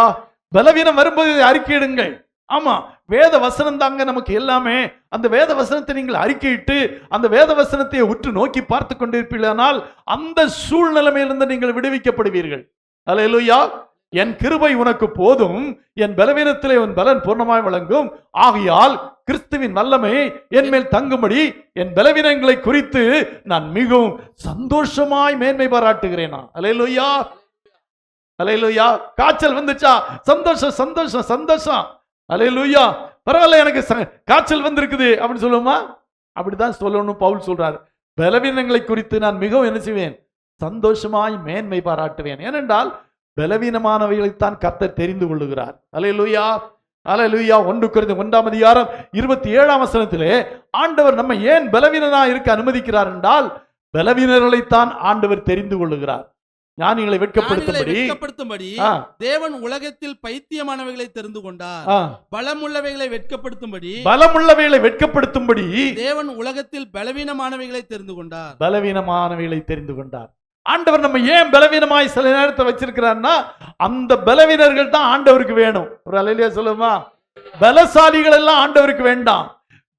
பலவீனம் வரும்போது அறிக்கையிடுங்கள். ஆமா, வேத வசனம் தாங்க நமக்கு எல்லாமே. அந்த வேத வசனத்தை நீங்கள் அறிக்கையிட்டு அந்த வேத வசனத்தை உற்று நோக்கி பார்த்து கொண்டிருப்பீர்களானால் அந்த சூழ்நிலையிலிருந்து நீங்கள் விடுவிக்கப்படுவீர்கள். அல்லேலூயா. என் கிருபை உனக்கு போதும், என் பலவீனத்திலே உன் பலன் பூர்ணமாய் விளங்கும். ஆகையால் கிறிஸ்துவின் வல்லமை என் மேல் தங்கும்படி என் பலவீனங்களை குறித்து நான் மிகவும் சந்தோஷமாய் மேன்மை பாராட்டுகிறேனா. அல்லேலூயா, அல்லேலூயா. காய்ச்சல் வந்துச்சா, சந்தோஷம் சந்தோஷம் சந்தோஷம். அல்லேலூயா. பரவாயில்ல, எனக்கு காய்ச்சல் வந்திருக்குது அப்படின்னு சொல்லுமா? அப்படிதான் சொல்லணும். பவுல் சொல்றாரு, பலவீனங்களை குறித்து நான் மிகவும் என்ன செய்வேன், சந்தோஷமாய் மேன்மை பாராட்டுவேன். ஏனென்றால் பலவீனமானவைகளைத்தான் கர்த்தர் தெரிந்து கொள்ளுகிறார். அல்லேலூயா, அல்லேலூயா. 1 கொரிந்தியர் 1ஆம் அதிகாரம் 27ஆம் வசனத்திலே ஆண்டவர் நம்ம ஏன் பலவீனனா இருக்க அனுமதிக்கிறார் என்றால், பலவீனர்களைத்தான் ஆண்டவர் தெரிந்து கொள்ளுகிறார். ஞானிகளை வெட்கப்படுத்தும்படி தேவன் உலகத்தில் பைத்தியமானவைகளை தெரிந்து கொண்டார். பலமுள்ளவைகளை வெட்கப்படுத்தும்படி தேவன் உலகத்தில் பலவீனமானவைகளை தெரிந்து கொண்டார். பலவீனமானவைகளை தெரிந்து கொண்டார். ஆண்டவர் நம்ம ஏன் பலவீனமாய் சில நேரத்தை வச்சிருக்கிறார்னா, அந்த பலவீனர்கள் தான் ஆண்டவருக்கு வேணும். ஒரு அல்லேலூயா சொல்லுமா? பலசாலிகள் எல்லாம் ஆண்டவருக்கு வேண்டாம்,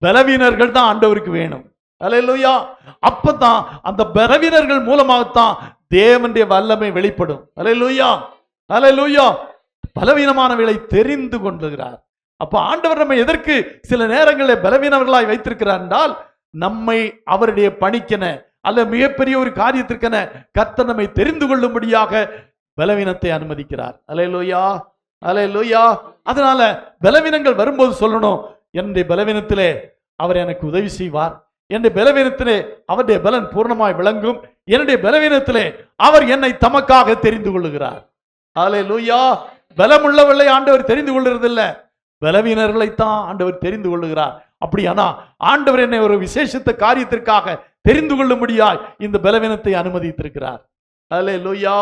பலவீனர்கள் தான் ஆண்டவருக்கு வேணும். அல்லேலூயா. அப்பதான் அந்த பலவீனர்கள் மூலமாகத்தான் தேவனுடைய வல்லமை வெளிப்படும். அல்லேலூயா, அல்லேலூயா. பலவீனமானவைகளை தெரிந்து கொள்ளுகிறார். அப்ப ஆண்டவர் நம்ம எதற்கு சில நேரங்களில் பலவீனர்களாய் வைத்திருக்கிறார் என்றால், நம்மை அவருடைய பணிக்கென அல்ல மிகப்பெரிய ஒரு காரியத்திற்கென கர்த்தர் நம்மை தெரிந்து கொள்ளும்படியாக பலவீனத்தை அனுமதிக்கிறார். அல்லேலூயா, அல்லேலூயா. அதனால பலவீனங்கள் வரும்போது சொல்லணும், என்னுடைய பலவீனத்திலே அவர் எனக்கு உதவி செய்வார், என்னுடைய பலவீனத்திலே அவருடைய பலன் பூர்ணமாய் விளங்கும், என்னுடைய பலவீனத்திலே அவர் என்னை தமக்காக தெரிந்து கொள்ளுகிறார். அல்லேலூயா. பலமுள்ளவர்களை ஆண்டவர் தெரிந்து கொள்ளுறதில்ல, பலவீனர்களைத்தான் ஆண்டவர் தெரிந்து கொள்ளுகிறார். அப்படியானா ஆண்டவர் என்னை ஒரு விசேஷத்த காரியத்திற்காக தெரிந்து கொள்ளும்படியாய் இந்த பலவீனத்தை அனுமதித்திருக்கிறார். அல்லேலூயா.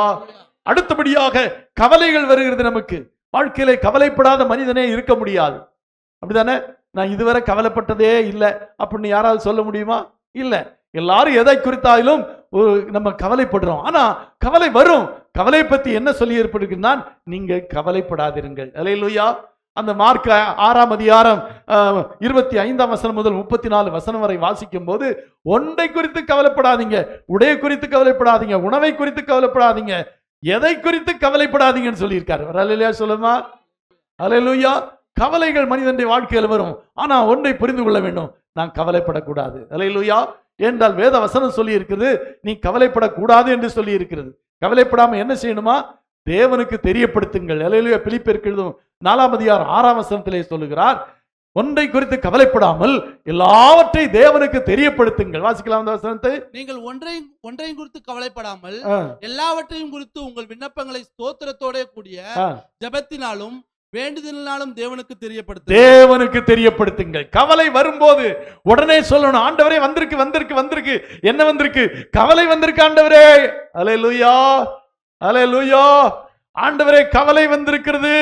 அடுத்தபடியாக கவலைகள் வருகிறது. நமக்கு வாழ்க்கையிலே கவலைப்படாத மனிதனே இருக்க முடியாது. அப்படிதானே? நான் இதுவரை கவலைப்பட்டதே இல்லை அப்படின்னு யாராவது சொல்ல முடியுமா? இல்லை. எல்லாரும் எதை குறித்தாலும் நம்ம கவலைப்படுறோம். ஆனா கவலை வரும். கவலை பத்தி என்ன சொல்லி ஏற்படுகிறா, நீங்க கவலைப்படாதிருங்கள். அல்லேலூயா. அந்த மார்க் 6ஆம் அதிகாரம் 25ஆம் வசனம் முதல் 34 வசனம் வரை வாசிக்கும் போது, ஒன்றை குறித்து கவலைப்படாதீங்க, உடைய குறித்து கவலைப்படாதீங்க, உணவை குறித்து கவலைப்படாதீங்க, எதை குறித்து கவலைப்படாதீங்கன்னு சொல்லியிருக்காரு. அல்லேலூயா சொல்லுமா? அல்லேலூயா. கவலைகள் மனிதனுடைய வாழ்க்கையில் வரும். ஆனா ஒன்றை புரிந்து கொள்ள வேண்டும், நான் கவலைப்படக்கூடாது. அல்லேலூயா. என்றால் வேத வசனம் சொல்லி இருக்குது, நீ கவலைப்படக்கூடாது என்று சொல்லி இருக்கிறது. கவலைப்படாம என்ன செய்யணுமா? தேவனுக்கு தெரியப்படுத்துங்கள். அல்லேலூயா. பிலிப்பியருக்கு எழுதும் 4ஆம் அதிகாரம் 6ஆம் வசனத்திலே சொல்லுகிறார், ஒன்றை குறித்து கவலைப்படாமல் எல்லாவற்றையும் தேவனுக்கு தெரியப்படுத்துங்கள். வாசிக்கலாம் அந்த வசனத்தை. நீங்கள் ஒன்றையும் குறித்து கவலைப்படாமல் எல்லாவற்றையும் குறித்து உங்கள் விண்ணப்பங்களை ஸ்தோத்திரத்தோட கூடிய ஜெபத்தினாலும் வேண்டுதலினாலும் தேவனுக்கு தெரியப்படுத்துங்கள். கவலை வரும்போது உடனே சொல்லணும், ஆண்டவரே வந்திருக்கு வந்திருக்கு வந்திருக்கு. என்ன வந்திருக்கு? கவலை வந்திருக்கு ஆண்டவரே. அல்லேலூயா, அல்லேலூயா. ஆண்டவரே கவலை வந்திருக்கிறது,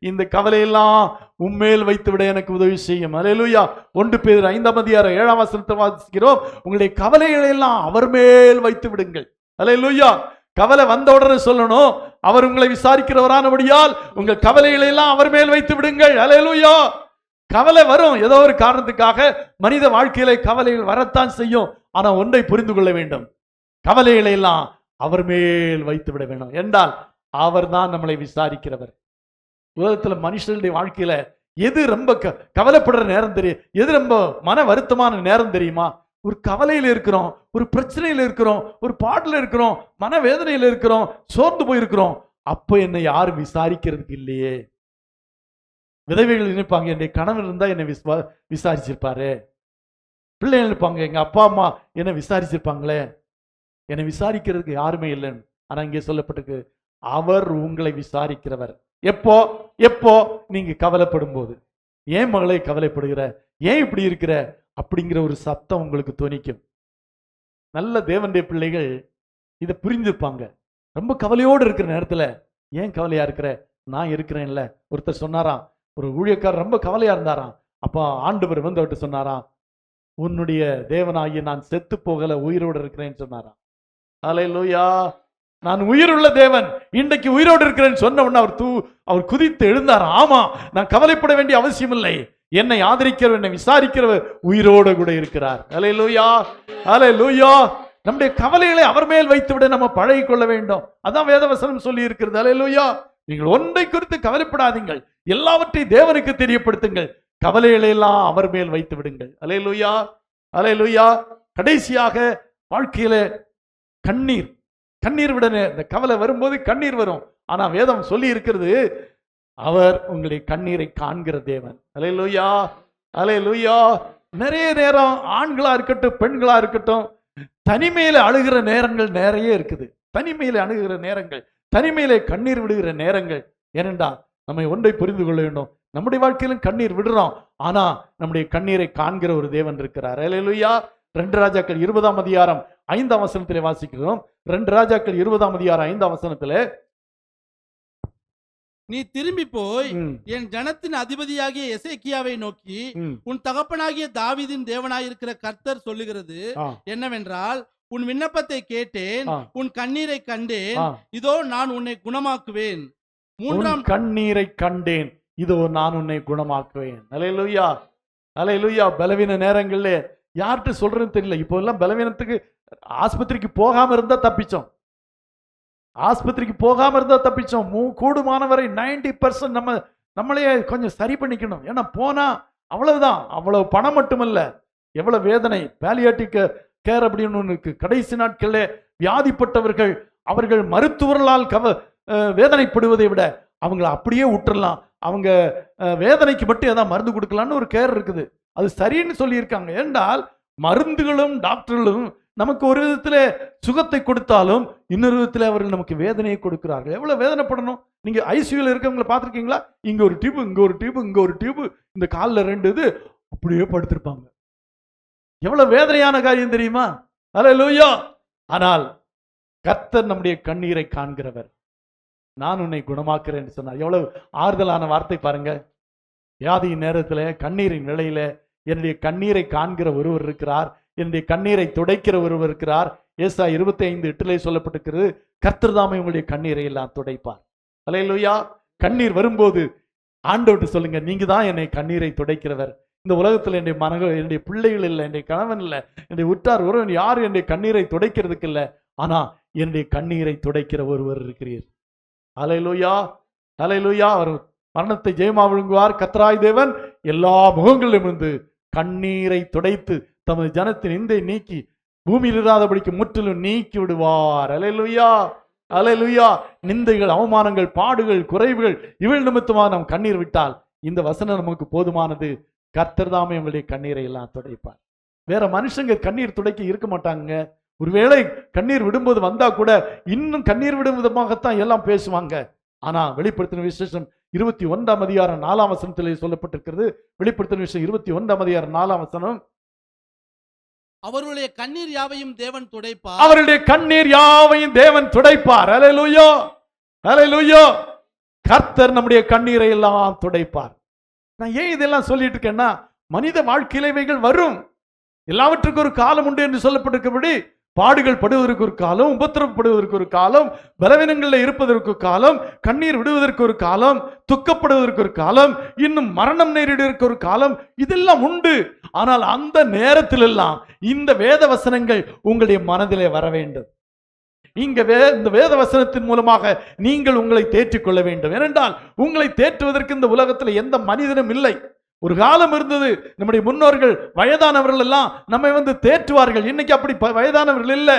இந்த கவலையெல்லாம் உம்மேல் வைத்து விட எனக்கு உதவி செய்யும். அல்லேலூயா. 1 பேதுரு 5ஆம் அதிகாரம் 7ஆம் வசனத்தை வாசிக்கிறோம், உங்களுடைய கவலைகளை எல்லாம் அவர் மேல் வைத்து விடுங்கள். அல்லேலூயா. கவலை வந்த உடனே சொல்லணும், அவர் உங்களை விசாரிக்கிறவரானபடியால் உங்கள் கவலைகளை எல்லாம் அவர் மேல் வைத்து விடுங்கள். அல்லேலூயா. கவலை வரும், ஏதோ ஒரு காரணத்துக்காக மனித வாழ்க்கையில கவலைகள் வரத்தான் செய்யும். ஆனா ஒன்றை புரிந்து கொள்ள வேண்டும், கவலைகளை எல்லாம் அவர் மேல் வைத்து விட வேண்டும். என்றால் அவர் தான் நம்மளை விசாரிக்கிறவர். உலகத்துல மனுஷனுடைய வாழ்க்கையில எது ரொம்ப கவலைப்படுற நேரம் தெரியும், எது ரொம்ப மன வருத்தமான நேரம் தெரியுமா? ஒரு கவலையில இருக்கிறோம், ஒரு பிரச்சனையில இருக்கிறோம், ஒரு பாட்டுல இருக்கிறோம், மனவேதனையில இருக்கிறோம், சோர்ந்து போயிருக்கிறோம். அப்ப என்னை யாரும் விசாரிக்கிறதுக்கு இல்லையே. விதவைகள் நினைப்பாங்க, என்னுடைய கணவன் இருந்தா என்னை விசாரிச்சிருப்பாரு. பிள்ளைகள் நினைப்பாங்க, எங்க அப்பா அம்மா என்ன விசாரிச்சிருப்பாங்களே. என்னை விசாரிக்கிறதுக்கு யாருமே இல்லைன்னு. ஆனா இங்கே சொல்லப்பட்டிருக்கு, அவர் உங்களை விசாரிக்கிறவர். எப்போ எப்போ நீங்க கவலைப்படும் போது. ஏன் மகளை கவலைப்படுகிற, ஏன் இப்படி இருக்கிற அப்படிங்கிற ஒரு சத்தம் உங்களுக்கு துணிக்கும். நல்ல தேவனுடைய பிள்ளைகள் இதை புரிஞ்சிருப்பாங்க. ரொம்ப கவலையோடு இருக்கிற நேரத்துல, ஏன் கவலையா இருக்கிற, நான் இருக்கிறேன்ல. ஒருத்தர் சொன்னாராம், ஒரு ஊழியக்காரர் ரொம்ப கவலையா இருந்தாராம். அப்ப ஆண்டவர் வந்து அவர்கிட்ட சொன்னாராம், உன்னுடைய தேவனாகிய நான் செத்து போகல, உயிரோடு இருக்கிறேன்னு சொன்னாராம். அல்லேலூயா. நான் உயிருள்ள தேவன், இன்றைக்கு உயிரோடு இருக்கிறேன்னு சொன்ன உடனே அவர் குதித்து எழுந்தாராம். ஆமா, நான் கவலைப்பட வேண்டிய அவசியம் இல்லை. என்னை ஆதரிக்கிறவர், என்னை விசாரிக்கிறவர் உயிரோடு கூட இருக்கிறார். அல்லேலூயா, அல்லேலூயா. நம்முடைய கவலைகளை அவர் மேல் வைத்துவிட நம்ம பழகிக் கொள்ள வேண்டும். அதான் வேதவசனம் சொல்லி இருக்கிறது. அல்லேலூயா. நீங்கள் ஒன்றை குறித்து கவலைப்படாதீங்கள், எல்லாவற்றையும் தேவனுக்கு தெரியப்படுத்துங்கள், கவலைகளை எல்லாம் அவர் மேல் வைத்து விடுங்கள். அல்லேலூயா, அல்லேலூயா. கடைசியாக வாழ்க்கையில கண்ணீர் விட, இந்த கவலை வரும்போது கண்ணீர் வரும். ஆனா வேதம் சொல்லி இருக்கிறது, அவர் உங்களுடைய கண்ணீரை காண்கிற தேவன். அல்லேலூயா, அல்லேலூயா. நிறைய நேரம் ஆண்களா இருக்கட்டும், பெண்களா இருக்கட்டும், தனிமையில அழுகிற நேரங்கள் நிறைய இருக்குது. தனிமையில அழுகிற நேரங்கள், தனிமையில கண்ணீர் விடுகிற நேரங்கள். ஏனென்றா நம்ம ஒன்றை புரிந்து கொள்ள வேண்டும், நம்முடைய வாழ்க்கையிலும் கண்ணீர் விடுறோம், ஆனா நம்முடைய கண்ணீரை காண்கிற ஒரு தேவன் இருக்கிறார். அல்லேலூயா. 2 ராஜாக்கள் 20ஆம் அதிகாரம் 5ஆம் வசனத்திலே வாசிக்கிறோம். 2 ராஜாக்கள் 20ஆம் அதிகாரம் 5ஆம் வசனத்திலே, நீ திரும்பி போய் என் ஜனத்தின் அதிபதியாகிய எசேக்கியாவை நோக்கி, உன் தகப்பனாகிய தாவீதின் தேவனாயிருக்கிற கர்த்தர் சொல்லுகிறது என்னவென்றால், உன் விண்ணப்பத்தை கேட்டேன், உன் கண்ணீரை கண்டேன், இதோ நான் உன்னை குணமாக்குவேன். கண்ணீரை கண்டேன், இதோ நான் உன்னை குணமாக்குவேன். அல்லேலூயா, அல்லேலூயா. பலவீன நேரங்கள்ல யார்கிட்ட சொல்றதுன்னு தெரியல. இப்போ எல்லாம் பலவீனத்துக்கு ஆஸ்பத்திரிக்கு போகாம இருந்தா தப்பிச்சோம். ஆஸ்பத்திரிக்கு போகாம இருந்தா தப்பிச்சோம். கூடுமானவரை 90% நம்மளையே கொஞ்சம் சரி பண்ணிக்கணும். ஏன்னா போனா அவ்வளவுதான். அவ்வளவு பணம் மட்டுமல்ல, எவ்வளவு வேதனை. பாலியேட்டிவ் கேர் அப்படின்னு ஒன்று இருக்கு. கடைசி நாட்களே வியாதிப்பட்டவர்கள், அவர்கள் மருத்துவர்களால் வேதனைப்படுவதை விட அவங்களை அப்படியே விட்டுறலாம், அவங்க வேதனைக்கு மட்டும் ஏதாவது மருந்து கொடுக்கலான்னு ஒரு கேர் இருக்குது. அது சரின்னு சொல்லியிருக்காங்க. என்றால் மருந்துகளும் டாக்டர்களும் நமக்கு ஒரு விதத்தில் சுகத்தை கொடுத்தாலும் இன்னொரு விதத்தில் அவர்கள் நமக்கு வேதனையை கொடுக்கிறார்கள். எவ்வளவு வேதனைப்படணும். நீங்க ஐசியூல இருக்கவங்களை பார்த்துருக்கீங்களா? இங்க ஒரு டியூப், இங்க ஒரு டியூப், இங்க ஒரு டியூப், இந்த காலில் 2 இது, அப்படியே படுத்திருப்பாங்க. எவ்வளவு வேதனையான காரியம் தெரியுமா? அல்லேலூயா. ஆனால் கர்த்தர் நம்முடைய கண்ணீரை காண்கிறவர். நான் உன்னை குணமாக்குறேன் சொன்னார். எவ்வளவு ஆறுதலான வார்த்தை பாருங்க. வியாதியின் நேரத்தில், கண்ணீரின் நிலையில என்னுடைய கண்ணீரை காண்கிற ஒருவர் இருக்கிறார், என்னுடைய கண்ணீரை துடைக்கிற ஒருவர் இருக்கிறார். ஏசாயா 25:8 சொல்லப்பட்டிருக்கிறது, கர்த்தர் தாமே உங்களுடைய கண்ணீரை எல்லாம் துடைப்பார். அல்லேலூயா. கண்ணீர் வரும்போது ஆண்டவர்கிட்ட சொல்லுங்க, நீங்க தான் என்னை கண்ணீரை துடைக்கிறவர். இந்த உலகத்தில் என்னுடைய என்னுடைய பிள்ளைகள் இல்லை, என்னுடைய கணவன் இல்லை, என்னுடைய உற்றார் ஒருவன் யாரும் என்னுடைய கண்ணீரை துடைக்கிறதுக்கு இல்லை, ஆனா என்னுடைய கண்ணீரை துடைக்கிற ஒருவர் இருக்கிறீர். அல்லேலூயா, அல்லேலூயா. அவர் மரணத்தை ஜெயமா விழுங்குவார். கர்த்தராய் தேவன் எல்லா முகங்களிலிருந்து கண்ணீரை துடைத்து தமது ஜனத்தின் நிந்தை நீக்கி பூமியில் இராதபடிக்கு முற்றிலும் நீக்கி விடுவார். அல்லேலூயா, அல்லேலூயா. நிந்தைகள், அவமானங்கள், பாடுகள், குறைவுகள் இவள் நிமித்தமாக நாம் கண்ணீர் விட்டால் இந்த வசனம் நமக்கு போதுமானது. கர்த்தர் தாமே உங்களுடைய கண்ணீரை எல்லாம் துடைப்பார். வேற மனுஷங்க கண்ணீர் துடைக்க இருக்க மாட்டாங்க. ஒருவேளை கண்ணீர் விடும்போது வந்தா கூட இன்னும் கண்ணீர் விடும் விதமாகத்தான் எல்லாம் பேசுவாங்க. ஆனா வெளிப்படுத்தின விசேஷம் 21ஆம் அதிகாரம் 4ஆம் வசனத்திலே சொல்லப்பட்டிருக்கிறது. வெளிப்படுத்தின விசேஷம் 21ஆம் அதிகாரம் 4ஆம் வசனம், அவருடைய கண்ணீர் யாவையும் தேவன் துடைப்பார். அவருடைய கண்ணீர் யாவையும் தேவன் துடைப்பார். அல்லேலூயா, அல்லேலூயா. கர்த்தர் நம்முடைய கண்ணீரை எல்லாம் துடைப்பார். நான் ஏன் இதெல்லாம் சொல்லிட்டு இருக்கேன்னா, மனித வாழ்க்கையில இவைகள் வரும். எல்லாவற்றுக்கும் ஒரு காலம் உண்டு என்று சொல்லப்பட்டிருக்கிறபடி, பாடுகள் படுவதற்கு ஒரு காலம், உபத்திரப்படுவதற்கு ஒரு காலம், பலவீனங்களில் இருப்பதற்கு ஒரு காலம், கண்ணீர் விடுவதற்கு ஒரு காலம், துக்கப்படுவதற்கு ஒரு காலம், இன்னும் மரணம் நேரிடுவதற்கு ஒரு காலம், இதெல்லாம் உண்டு. ஆனால் அந்த நேரத்தில் எல்லாம் இந்த வேத வசனங்கள் உங்களுடைய மனதிலே வர வேண்டும். இங்க இந்த வேத வசனத்தின் மூலமாக நீங்கள் உங்களை தேற்றிக் கொள்ள வேண்டும். ஏனென்றால் உங்களை தேற்றுவதற்கு இந்த உலகத்தில் எந்த மனிதனும் இல்லை. ஒரு காலம் இருந்தது, நம்முடைய முன்னோர்கள் வயதானவர்கள் எல்லாம் நம்மை தேற்றுவார்கள். இன்னைக்கு அப்படி வயதானவர்கள் இல்லை,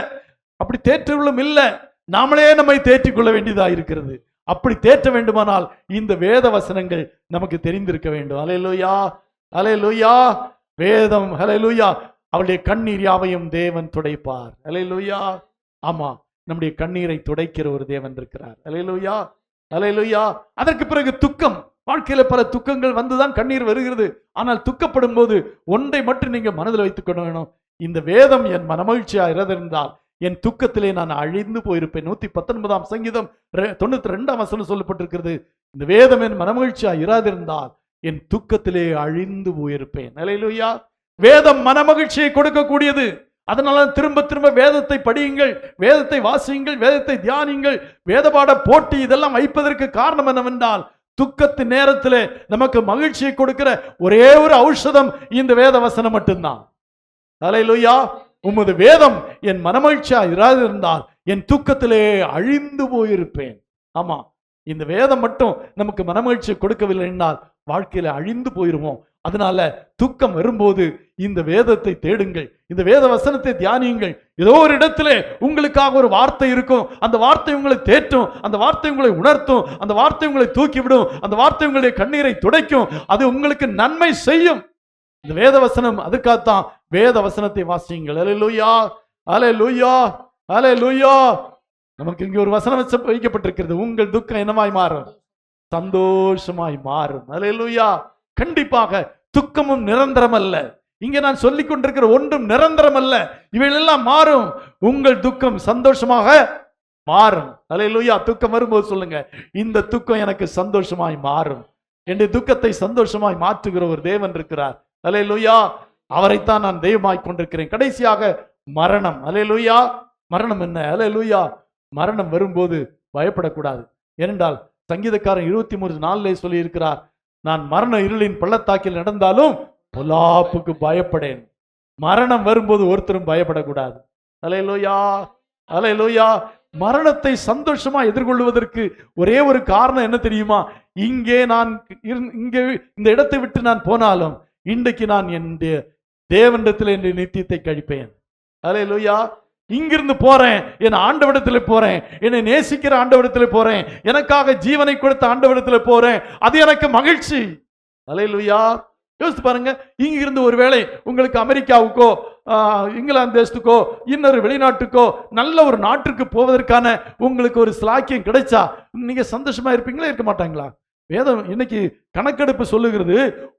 அப்படி தேற்றுவர்களும் இல்லை. நாமளே நம்மை தேற்றிக் கொள்ள வேண்டியதா இருக்கிறது. அப்படி தேற்ற வேண்டுமானால் இந்த வேத வசனங்கள் நமக்கு தெரிந்திருக்க வேண்டும். அல்லேலூயா, அல்லேலூயா. வேதம், அல்லேலூயா. அவருடைய கண்ணீர் யாவையும் தேவன் துடைப்பார். அல்லேலூயா. ஆமா, நம்முடைய கண்ணீரை துடைக்கிற ஒரு தேவன் இருக்கிறார். அல்லேலூயா, அல்லேலூயா. அதற்கு பிறகு துக்கம். வாழ்க்கையில பல துக்கங்கள் வந்துதான் கண்ணீர் வருகிறது. ஆனால் துக்கப்படும் போது ஒன்றை மட்டும் நீங்க மனதில் வைத்துக் கொள்ள வேணும். இந்த வேதம் என் மனமகிழ்ச்சியா இருந்திருந்தால் என் துக்கத்திலே நான் அழிந்து போயிருப்பேன். 119 சங்கீதம் 92 வசனம் சொல்லப்பட்டிருக்கிறது. இந்த வேதம் என் மனமகிழ்ச்சியா இராதிருந்தால் என் துக்கத்திலே அழிந்து போயிருப்பேன். அல்லேலூயா. வேதம் மனமகிழ்ச்சியை கொடுக்கக்கூடியது. அதனால திரும்ப திரும்ப வேதத்தை படியுங்கள், வேதத்தை வாசியுங்கள், வேதத்தை தியானியுங்கள். வேதபாட போட்டி இதெல்லாம் வைப்பதற்கு காரணம் என்னவென்றால் துக்கத்தின் நேரத்தில் நமக்கு மகிழ்ச்சியை கொடுக்கிற ஒரே ஒரு ஔஷதம் இந்த வேத வசனம் மட்டும்தான். அல்லேலூயா. உமது வேதம் என் மனமகிழ்ச்சியா இராதிருந்தால் என் துக்கத்திலே அழிந்து போயிருப்பேன். ஆமா, இந்த வேதம் மட்டும் நமக்கு மனமகிழ்ச்சியை கொடுக்கவில்லை என்றால் வாழ்க்கையில அழிந்து போயிருவோம். அதனால துக்கம் வரும்போது இந்த வேதத்தை தேடுங்கள், இந்த வேத வசனத்தை தியானியுங்கள். ஏதோ ஒரு இடத்துல உங்களுக்காக ஒரு வார்த்தை இருக்கும். அந்த வார்த்தை உங்களை தேற்றும், அந்த வார்த்தை உங்களை உணர்த்தும், அந்த வார்த்தை உங்களை தூக்கிவிடும், அந்த வார்த்தை உங்களுடைய கண்ணீரை துடைக்கும். அது உங்களுக்கு நன்மை செய்யும். இந்த வேத வசனம் அதுக்காகத்தான் வேத வசனத்தை வாசியுங்கள். அல்லேலூயா, அல்லேலூயா, அல்லேலூயா. நமக்கு இங்கே ஒரு வசனம் வைக்கப்பட்டிருக்கிறது. உங்கள் துக்கம் என்னமாய் மாறும்? சந்தோஷமாய் மாறும். அல்லேலூயா. கண்டிப்பாக துக்கமும் நிரந்தரம் அல்ல. இங்க நான் சொல்லிக் கொண்டிருக்கிற ஒன்றும் நிரந்தரம் அல்ல. இவையெல்லாம் மாறும். உங்கள் துக்கம் சந்தோஷமாக மாறும். அல்லேலூயா. துக்கம் வரும்போது சொல்லுங்க, இந்த துக்கம் எனக்கு சந்தோஷமாய் மாறும். என்னுடைய துக்கத்தை சந்தோஷமாய் மாற்றுகிற ஒரு தேவன் இருக்கிறார். அல்லேலூயா. அவரைத்தான் நான் தெய்வமாய் கொண்டிருக்கிறேன். கடைசியாக மரணம். அல்லேலூயா. மரணம் என்ன? அல்லேலூயா. மரணம் வரும்போது பயப்படக்கூடாது. ஏனென்றால் சங்கீதக்காரன் 23:4 சொல்லி இருக்கிறார், நான் மரண இருளின் பள்ளத்தாக்கில் நடந்தாலும் பொல்லாப்புக்கு பயப்படேன். மரணம் வரும்போது ஒருத்தரும் பயப்படக்கூடாது. அல்லேலூயா, அல்லேலூயா. மரணத்தை சந்தோஷமா எதிர்கொள்வதற்கு ஒரே ஒரு காரணம் என்ன தெரியுமா? இங்கே நான் இந்த இடத்தை விட்டு நான் போனாலும் இன்றைக்கு நான் என் தேவனிடத்தில் என் நித்தியத்தை கழிப்பேன். அல்லேலூயா. இங்கிருந்து போறேன், என் ஆண்டவரிடத்தில் போறேன், என்னை நேசிக்கிற ஆண்டவரிடத்தில் போறேன், எனக்காக ஜீவனை கொடுத்த ஆண்டவரிடத்தில் போறேன். அது எனக்கு மகிழ்ச்சி. அல்லேலூயா. யோசித்து பாருங்க, இங்கிருந்து ஒருவேளை உங்களுக்கு அமெரிக்காவுக்கோ இங்கிலாந்து தேசத்துக்கோ இன்னொரு வெளிநாட்டுக்கோ நல்ல ஒரு நாட்டிற்கு போவதற்கான உங்களுக்கு ஒரு ஸ்லாக்கியம் கிடைச்சா நீங்க சந்தோஷமா இருப்பீங்களா, இருக்க மாட்டாங்களா? வேதம் இன்னைக்கு கணக்கெடுப்பு சொல்லுகிறது,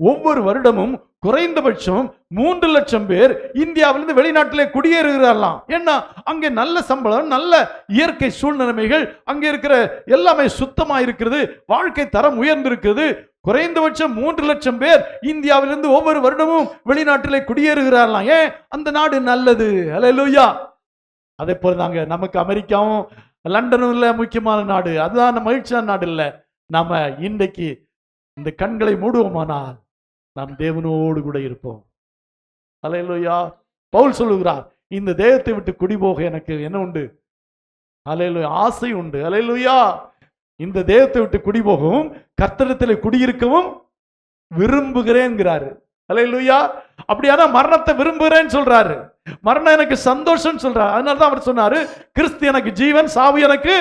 ஒவ்வொரு வருடமும் குறைந்தபட்சம் 3 லட்சம் பேர் இந்தியாவிலிருந்து வெளிநாட்டிலே குடியேறுகிறார்களாம். ஏன்னா அங்கே நல்ல சம்பளம், நல்ல இயற்கை சூழ்நிலைமைகள், அங்கே இருக்கிற எல்லாமே சுத்தமா இருக்கிறது, வாழ்க்கை தரம் உயர்ந்திருக்கிறது. குறைந்தபட்சம் 3 லட்சம் பேர் இந்தியாவிலிருந்து ஒவ்வொரு வருடமும் வெளிநாட்டிலே குடியேறுகிறார்களாம். ஏன்? அந்த நாடு நல்லது. அல்லேலூயா. அதே போல தாங்க நமக்கு அமெரிக்காவும் லண்டனும் இல்ல முக்கியமான நாடு, அதுதான் மகிழ்ச்சியான நாடு இல்ல. நாம இன்றைக்கு இந்த கண்களை மூடுவோமானால் நாம் தேவனோடு கூட இருப்போம். அல்லேலூயா. பவுல் சொல்லுகிறார், இந்த தேகத்தை விட்டு குடிபோக எனக்கு என்ன உண்டு? அல்லேலூயா, ஆசை உண்டு. அல்லேலூயா. இந்த தேகத்தை விட்டு குடிபோகவும் கர்த்தரிடத்தில் குடியிருக்கவும் விரும்புகிறேன்கிறாரு. அல்லேலூயா. அப்படியானா மரணத்தை விரும்புகிறேன்னு சொல்றாரு. மரணம் எனக்கு சந்தோஷம் சொல்றாரு. அதனாலதான் அவர் சொன்னாரு, கிறிஸ்து எனக்கு ஜீவன், சாவு எனக்கு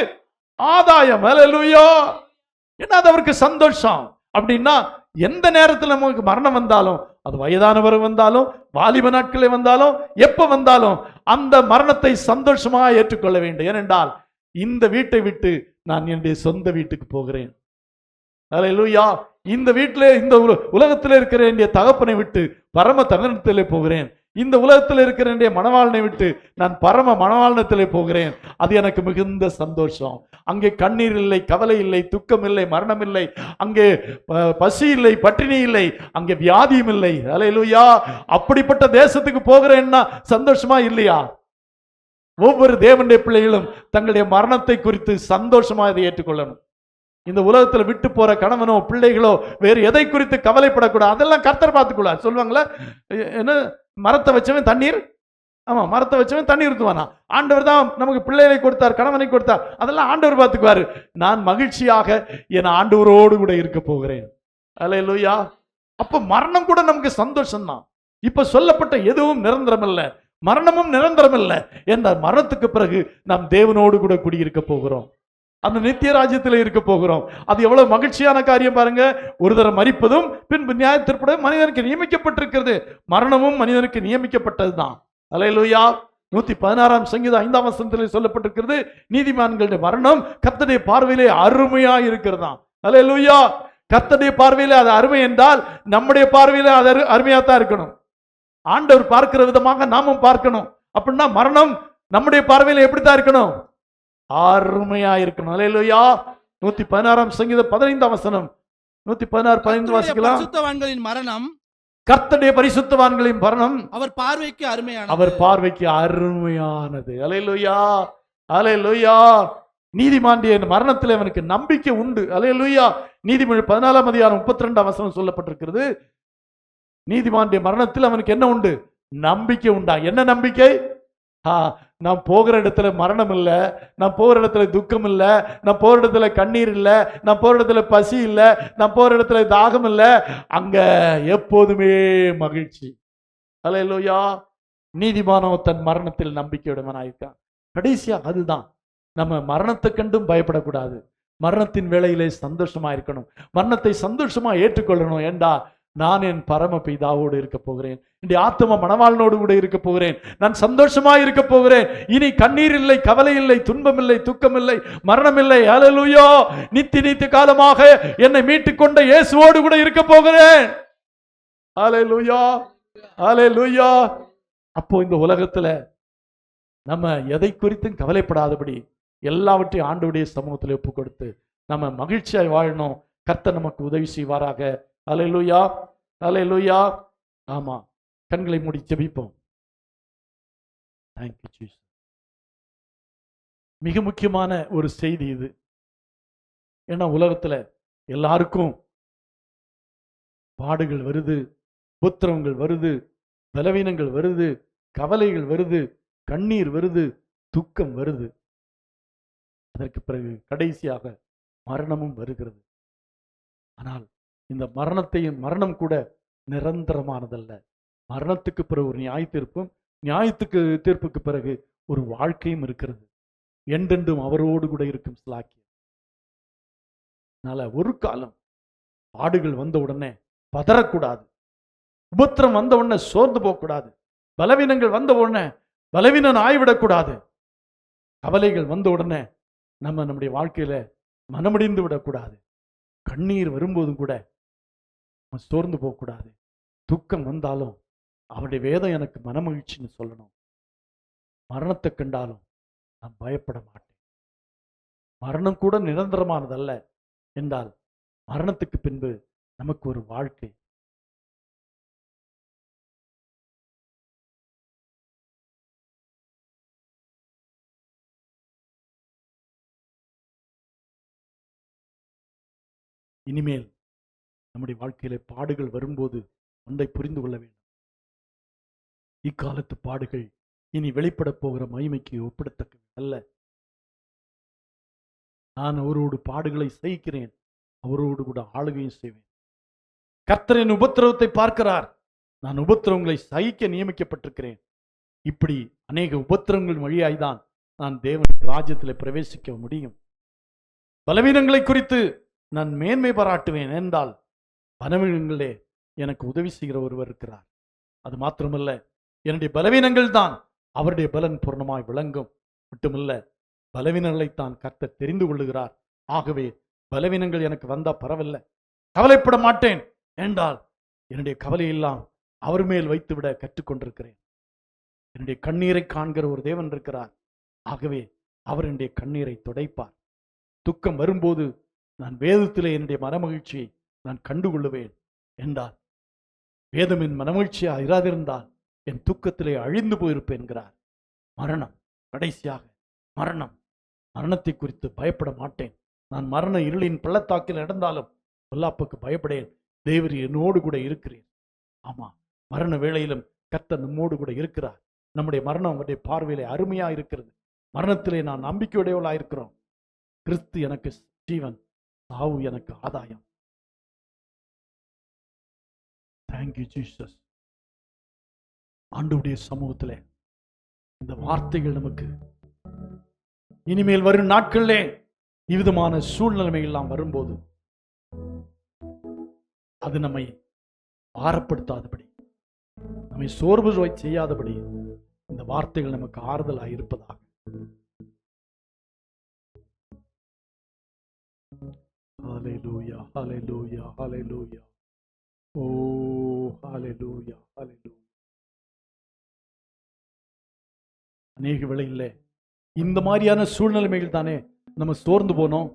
ஆதாயம். அல்லேலூயா. என்ன அது அவருக்கு சந்தோஷம்? அப்படின்னா எந்த நேரத்தில் நமக்கு மரணம் வந்தாலும், அது வயதானவர் வந்தாலும், வாலிப நாட்களே வந்தாலும், எப்ப வந்தாலும் அந்த மரணத்தை சந்தோஷமா ஏற்றுக்கொள்ள வேண்டும். ஏனென்றால் இந்த வீட்டை விட்டு நான் என்னுடைய சொந்த வீட்டுக்கு போகிறேன். அல்லேலூயா. இந்த வீட்டிலே, இந்த உலகத்தில் இருக்கிற என்னுடைய தகப்பனை விட்டு பரம தகனத்திலே போகிறேன். இந்த உலகத்தில் இருக்கிற என்னுடைய மணவாளனை விட்டு நான் பரம மணவாளனத்திலே போகிறேன். அது எனக்கு மிகுந்த சந்தோஷம். அங்கே கண்ணீர் இல்லை, கவலை இல்லை, துக்கம் இல்லை, மரணம் இல்லை, அங்கே பசி இல்லை, பட்டினி இல்லை, அங்கே வியாதியும் இல்லை. அல்லேலூயா. அப்படிப்பட்ட தேசத்துக்கு போகிறேன்னா சந்தோஷமா இல்லையா? ஒவ்வொரு தேவனுடைய பிள்ளைகளும் தங்களுடைய மரணத்தை குறித்து சந்தோஷமா இதை ஏற்றுக்கொள்ளணும். இந்த உலகத்துல விட்டு போற கணவனோ பிள்ளைகளோ வேறு எதை குறித்து கவலைப்படக்கூடாது. அதெல்லாம் கர்த்தர் பார்த்துக்கூடாது. சொல்லுவாங்களே, என்ன மரத்தை வச்சவன் தண்ணீர் ஆமா, மரத்தை வச்சவன் தண்ணி ஊற்றுவானா? ஆண்டவர் தான் நமக்கு பிள்ளைகளை கொடுத்தார், கணவனை கொடுத்தார், அதெல்லாம் ஆண்டவர் பார்த்துக்குவாரு. நான் மகிழ்ச்சியாக என் ஆண்டவரோடு கூட இருக்க போகிறேன். அல்லேலூயா. அப்ப மரணம் கூட நமக்கு சந்தோஷம் தான். இப்ப சொல்லப்பட்ட எதுவும் நிரந்தரம் இல்ல, மரணமும் நிரந்தரம் இல்ல. என்ற மரணத்துக்கு பிறகு நாம் தேவனோடு கூட குடியிருக்க போகிறோம், அந்த நித்திய ராஜ்யத்தில் இருக்க போகிறோம். அது எவ்வளவு மகிழ்ச்சியான காரியம் பாருங்க. ஒரு தரம் மரிப்பதும் பின்பு நியாயத்திற்பட மனிதனுக்கு நியமிக்கப்பட்டிருக்கிறது. மரணமும் மனிதனுக்கு நியமிக்கப்பட்டதுதான். அல்லேலூயா. 116 சங்கீதம் 5ஆம் வசனத்தில் சொல்லப்பட்டிருக்கிறது, நீதிமான்களுடைய மரணம் கர்த்தருடைய பார்வையிலே அருமையா இருக்கிறதா. அல்லேலூயா. கர்த்தருடைய பார்வையிலே அது அருமை என்றால் நம்முடைய பார்வையிலே அது அருமையா தான் இருக்கணும். ஆண்டவர் பார்க்கிற விதமாக நாமும் பார்க்கணும். அப்படின்னா மரணம் நம்முடைய பார்வையில எப்படித்தான் இருக்கணும்? அருமையா இருக்கணும். அல்லேலூயா. 116 சங்கீதம் 15ஆம் வசனம், 116 15 வாசிக்கலாம். பரிசுத்தவான்களின் மரணம், கர்த்தருடைய பரிசுத்தவான்களின் மரணம் அவர் பார்வைக்கு அருமையானது, அவர் பார்வைக்கு அருமையானது. அல்லேலூயா. அல்லேலூயா. நீதிமானுடைய மரணத்தில் அவனுக்கு நம்பிக்கை உண்டு. அல்லேலூயா. நீதிமொழி 14ஆம் அதிகாரம் 32ஆம் வசனம் சொல்லப்பட்டிருக்கிறது, நீதிமானுடைய மரணத்தில் அவனுக்கு என்ன உண்டு? நம்பிக்கை உண்டா. என்ன நம்பிக்கை? நான் போகிற இடத்துல மரணம் இல்லை, நான் போகிற இடத்துல துக்கம் இல்லை, நான் போகிற இடத்துல கண்ணீர் இல்லை, நான் போகிற இடத்துல பசி இல்லை, நான் போகிற இடத்துல தாகம் இல்லை, அங்க எப்போதுமே மகிழ்ச்சி. அல்லேலூயா. நீதிமானோ தன் மரணத்தில் நம்பிக்கையுடையவனாயிருக்கான். கடைசியா அதுதான், நம்ம மரணத்தை கண்டும் பயப்படக்கூடாது, மரணத்தின் வேளையிலே சந்தோஷமா இருக்கணும், மரணத்தை சந்தோஷமா ஏற்றுக்கொள்ளணும். ஏண்டா நான் என் பரம பிதாவோடு இருக்க போகிறேன், இந்த ஆத்தும மணவாளனோடு கூட இருக்க போகிறேன், நான் சந்தோஷமா இருக்க போகிறேன். இனி கண்ணீர் இல்லை, கவலை இல்லை, துன்பம் இல்லை, துக்கம் இல்லை, மரணம் இல்லை. அல்லேலூயா. நித்திய காலமாக என்னை மீட்டுக் கொண்ட இயேசுவோடு கூட இருக்க போகிறேன். அல்லேலூயா. அல்லேலூயா. அப்போ இந்த உலகத்துல நம்ம எதை குறித்தும் கவலைப்படாதபடி எல்லாவற்றையும் ஆண்டவருடைய சமூகத்தில் ஒப்பு கொடுத்து நம்ம மகிழ்ச்சியாய் வாழணும். கர்த்தர் நமக்கு உதவி செய்வாராக. அல்லேலூயா. அல்லேலூயா. ஆமா, கண்களை மூடி ஜெபிப்போம். Thank you Jesus. மிக முக்கியமான ஒரு செய்தி இது. ஏன்னா உலகத்துல எல்லாருக்கும் பாடுகள் வருது, உபத்திரவங்கள் வருது, பலவீனங்கள் வருது, கவலைகள் வருது, கண்ணீர் வருது, துக்கம் வருது. அதற்கு பிறகு கடைசியாக மரணமும் வருகிறது. ஆனால் இந்த மரணம் கூட நிரந்தரமானதல்ல. மரணத்துக்கு பிறகு ஒரு நியாயத்துக்கு தீர்ப்புக்கு பிறகு ஒரு வாழ்க்கையும் இருக்கிறது. என்றென்றும் அவரோடு கூட இருக்கும் ஸ்லாக்கியம். அதனால ஒரு காலம் பாடுகள் வந்த உடனே பதறக்கூடாது, உபத்திரம் வந்த உடனே சோர்ந்து போகக்கூடாது, பலவீனங்கள் வந்த உடனே பலவீனன் ஆய்விடக்கூடாது, கவலைகள் வந்த உடனே நம்முடைய வாழ்க்கையில மனமடிந்து விடக்கூடாது, கண்ணீர் வரும்போதும் கூட சோர்ந்து போகக்கூடாது. துக்கம் வந்தாலும் அவருடைய வேதம் எனக்கு மனமகிழ்ச்சின்னு சொல்லணும். மரணத்தை கண்டாலும் நான் பயப்பட மாட்டேன். மரணம் கூட நிரந்தரமானதல்ல என்றால் மரணத்துக்கு பின்பு நமக்கு ஒரு வாழ்க்கை. இனிமேல் நம்முடைய வாழ்க்கையில பாடுகள் வரும்போது ஒன்றை புரிந்து கொள்ள வேண்டும். இக்காலத்து பாடுகள் இனி வெளிப்பட போகிற மகிமைக்கு ஒப்பிடத்தக்கது அல்ல. நான் அவரோடு பாடுகளை சகிக்கிறேன், அவரோடு கூட ஆளுகையும் செய்வேன். கர்த்தரின் உபத்திரவத்தை பார்க்கிறார், நான் உபத்திரவங்களை சகிக்க நியமிக்கப்பட்டிருக்கிறேன். இப்படி அநேக உபத்திரவங்கள் வழியாய்தான் நான் தேவன் ராஜ்யத்தில் பிரவேசிக்க முடியும். பலவீனங்களை குறித்து நான் மேன்மை பாராட்டுவேன் என்றால் பலவீனங்களே எனக்கு உதவி செய்கிற ஒருவர் இருக்கிறார். அது மாத்திரமல்ல, என்னுடைய பலவீனங்கள் தான் அவருடைய பலன் பூர்ணமாய் விளங்கும். மட்டுமல்ல, பலவீனங்களைத்தான் கர்த்தர் தெரிந்து கொள்ளுகிறார். ஆகவே பலவீனங்கள் எனக்கு வந்தா பரவாயில்ல, கவலைப்பட மாட்டேன் என்றால் என்னுடைய கவலையெல்லாம் அவர் மேல் வைத்துவிட கற்றுக்கொண்டிருக்கிறேன். என்னுடைய கண்ணீரை காண்கிற ஒரு தேவன் இருக்கிறார். ஆகவே அவர் என்னுடைய கண்ணீரை துடைப்பார். துக்கம் வரும்போது நான் வேதத்திலே என்னுடைய மனமகிழ்ச்சியை நான் கண்டுகொள்ளுவேன் என்றார். வேதம் என் மனமகிழ்ச்சியா இராதிருந்தால் என் துக்கத்திலே அழிந்து போயிருப்பேன் என்கிறார். மரணம், கடைசியாக மரணத்தை குறித்து பயப்பட மாட்டேன். நான் மரண இருளின் பள்ளத்தாக்கில் நடந்தாலும் பொல்லாப்புக்கு பயப்படேன், தேவரீர் என்னோடு கூட இருக்கிறேன். ஆமா, மரண வேளையிலும் கர்த்தர் நம்மோடு கூட இருக்கிறார். நம்முடைய மரணம் அவருடைய பார்வையிலே அருமையா இருக்கிறது. மரணத்திலே நான் நம்பிக்கையுடையவளா இருக்கிறோம். கிறிஸ்து எனக்கு ஜீவன், சாவு எனக்கு ஆதாயம். Thank you Jesus. ஆண்டவருடைய சமூகத்திலே இந்த வார்த்தைகள் நமக்கு இனிமேல் வரும் நாட்களிலே இவ்விதமான சூழ்நிலைமைகள் எல்லாம் வரும்போது அது நம்மை பாரப்படுத்தாதபடி, நம்மை சோர்வு செய்யாதபடி இந்த வார்த்தைகள் நமக்கு ஆறுதலாக இருப்பதாக. ஹல்லேலூயா, ஹல்லேலூயா, ஹல்லேலூயா. ஓ ஹல்லேலூயா, ஹல்லேலூயா. அநேக வேளையிலே இந்த மாதிரியான சூழ்நிலைமைகள் தானே நம்ம சோர்ந்து போனோம்.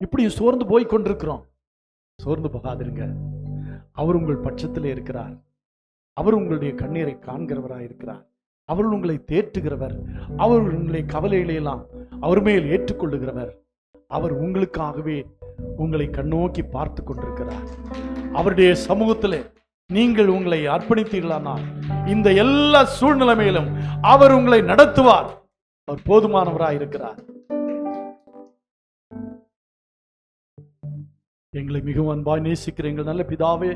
இப்படி சோர்ந்து போய் கொண்டிருக்கிறோம். சோர்ந்து போகாதிருங்க. அவர் உங்கள் பட்சத்திலே இருக்கிறார். அவர் உங்களுடைய கண்ணீரை காண்கிறவராய் இருக்கிறார். அவர் உங்களை தேற்றுகிறவர். அவர் உங்களை கவலைகளை எல்லாம் அவர் மேல் ஏற்றுக்கொள்ளுகிறவர். அவர் உங்களுக்காகவே உங்களை கண்ணோக்கி பார்த்து கொண்டிருக்கிறார். அவருடைய சமூகத்திலே நீங்கள் உங்களை அர்ப்பணித்தீர்களானால் இந்த எல்லா சூழ்நிலைமையிலும் அவர் உங்களை நடத்துவார். அவர் போதுமானவராய் இருக்கிறார். எங்களை மிகவும் அன்பாய் நேசிக்கிற எங்கள் நல்ல பிதாவே,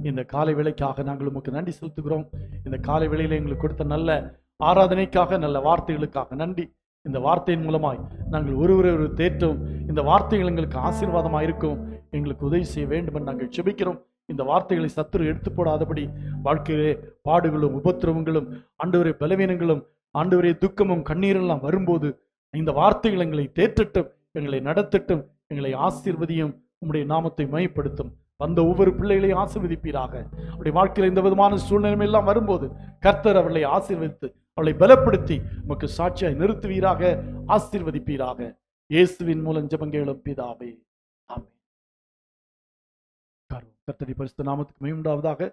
இந்த காலை வேளைக்காக நாங்கள் உமக்கு நன்றி செலுத்துகிறோம். இந்த காலை வேளையில எங்களுக்கு கொடுத்த நல்ல ஆராதனைக்காக, நல்ல வார்த்தைகளுக்காக நன்றி. இந்த வார்த்தையின் மூலமாய் நாங்கள் ஒருவரை ஒரு தேற்றும் இந்த வார்த்தைகள் எங்களுக்கு ஆசீர்வாதமாக இருக்கும். எங்களுக்கு உதவி செய்ய வேண்டும் என்று நாங்கள் ஜெபிக்கிறோம். இந்த வார்த்தைகளை சத்துரு எடுத்து போடாதபடி வாழ்க்கையிலே பாடுகளும் உபத்திரவங்களும் ஆண்டவரே பலவீனங்களும் ஆண்டவரே துக்கமும் கண்ணீரெல்லாம் வரும்போது இந்த வார்த்தைகள் எங்களை தேற்றட்டும், எங்களை நடத்தட்டும், எங்களை ஆசீர்வதியும், உம்முடைய நாமத்தை மையப்படுத்தும். வந்த ஒவ்வொரு பிள்ளைகளையும் ஆசீர்வதிப்பீராக. அவருடைய வாழ்க்கையில் இந்த விதமான சூழ்நிலை எல்லாம் வரும்போது கர்த்தர் அவர்களை ஆசீர்வதித்து அவளை பலப்படுத்தி உமக்கு சாட்சியாய் நிறுத்துவீராக, ஆசீர்வதிப்பீராக. இயேசுவின் மூலம் ஜெபங்களும் பிதாவே, ஆமென். கர்த்தருடைய பரிசுத்த நாமத்துக்கு மகிமை உண்டாவதாக.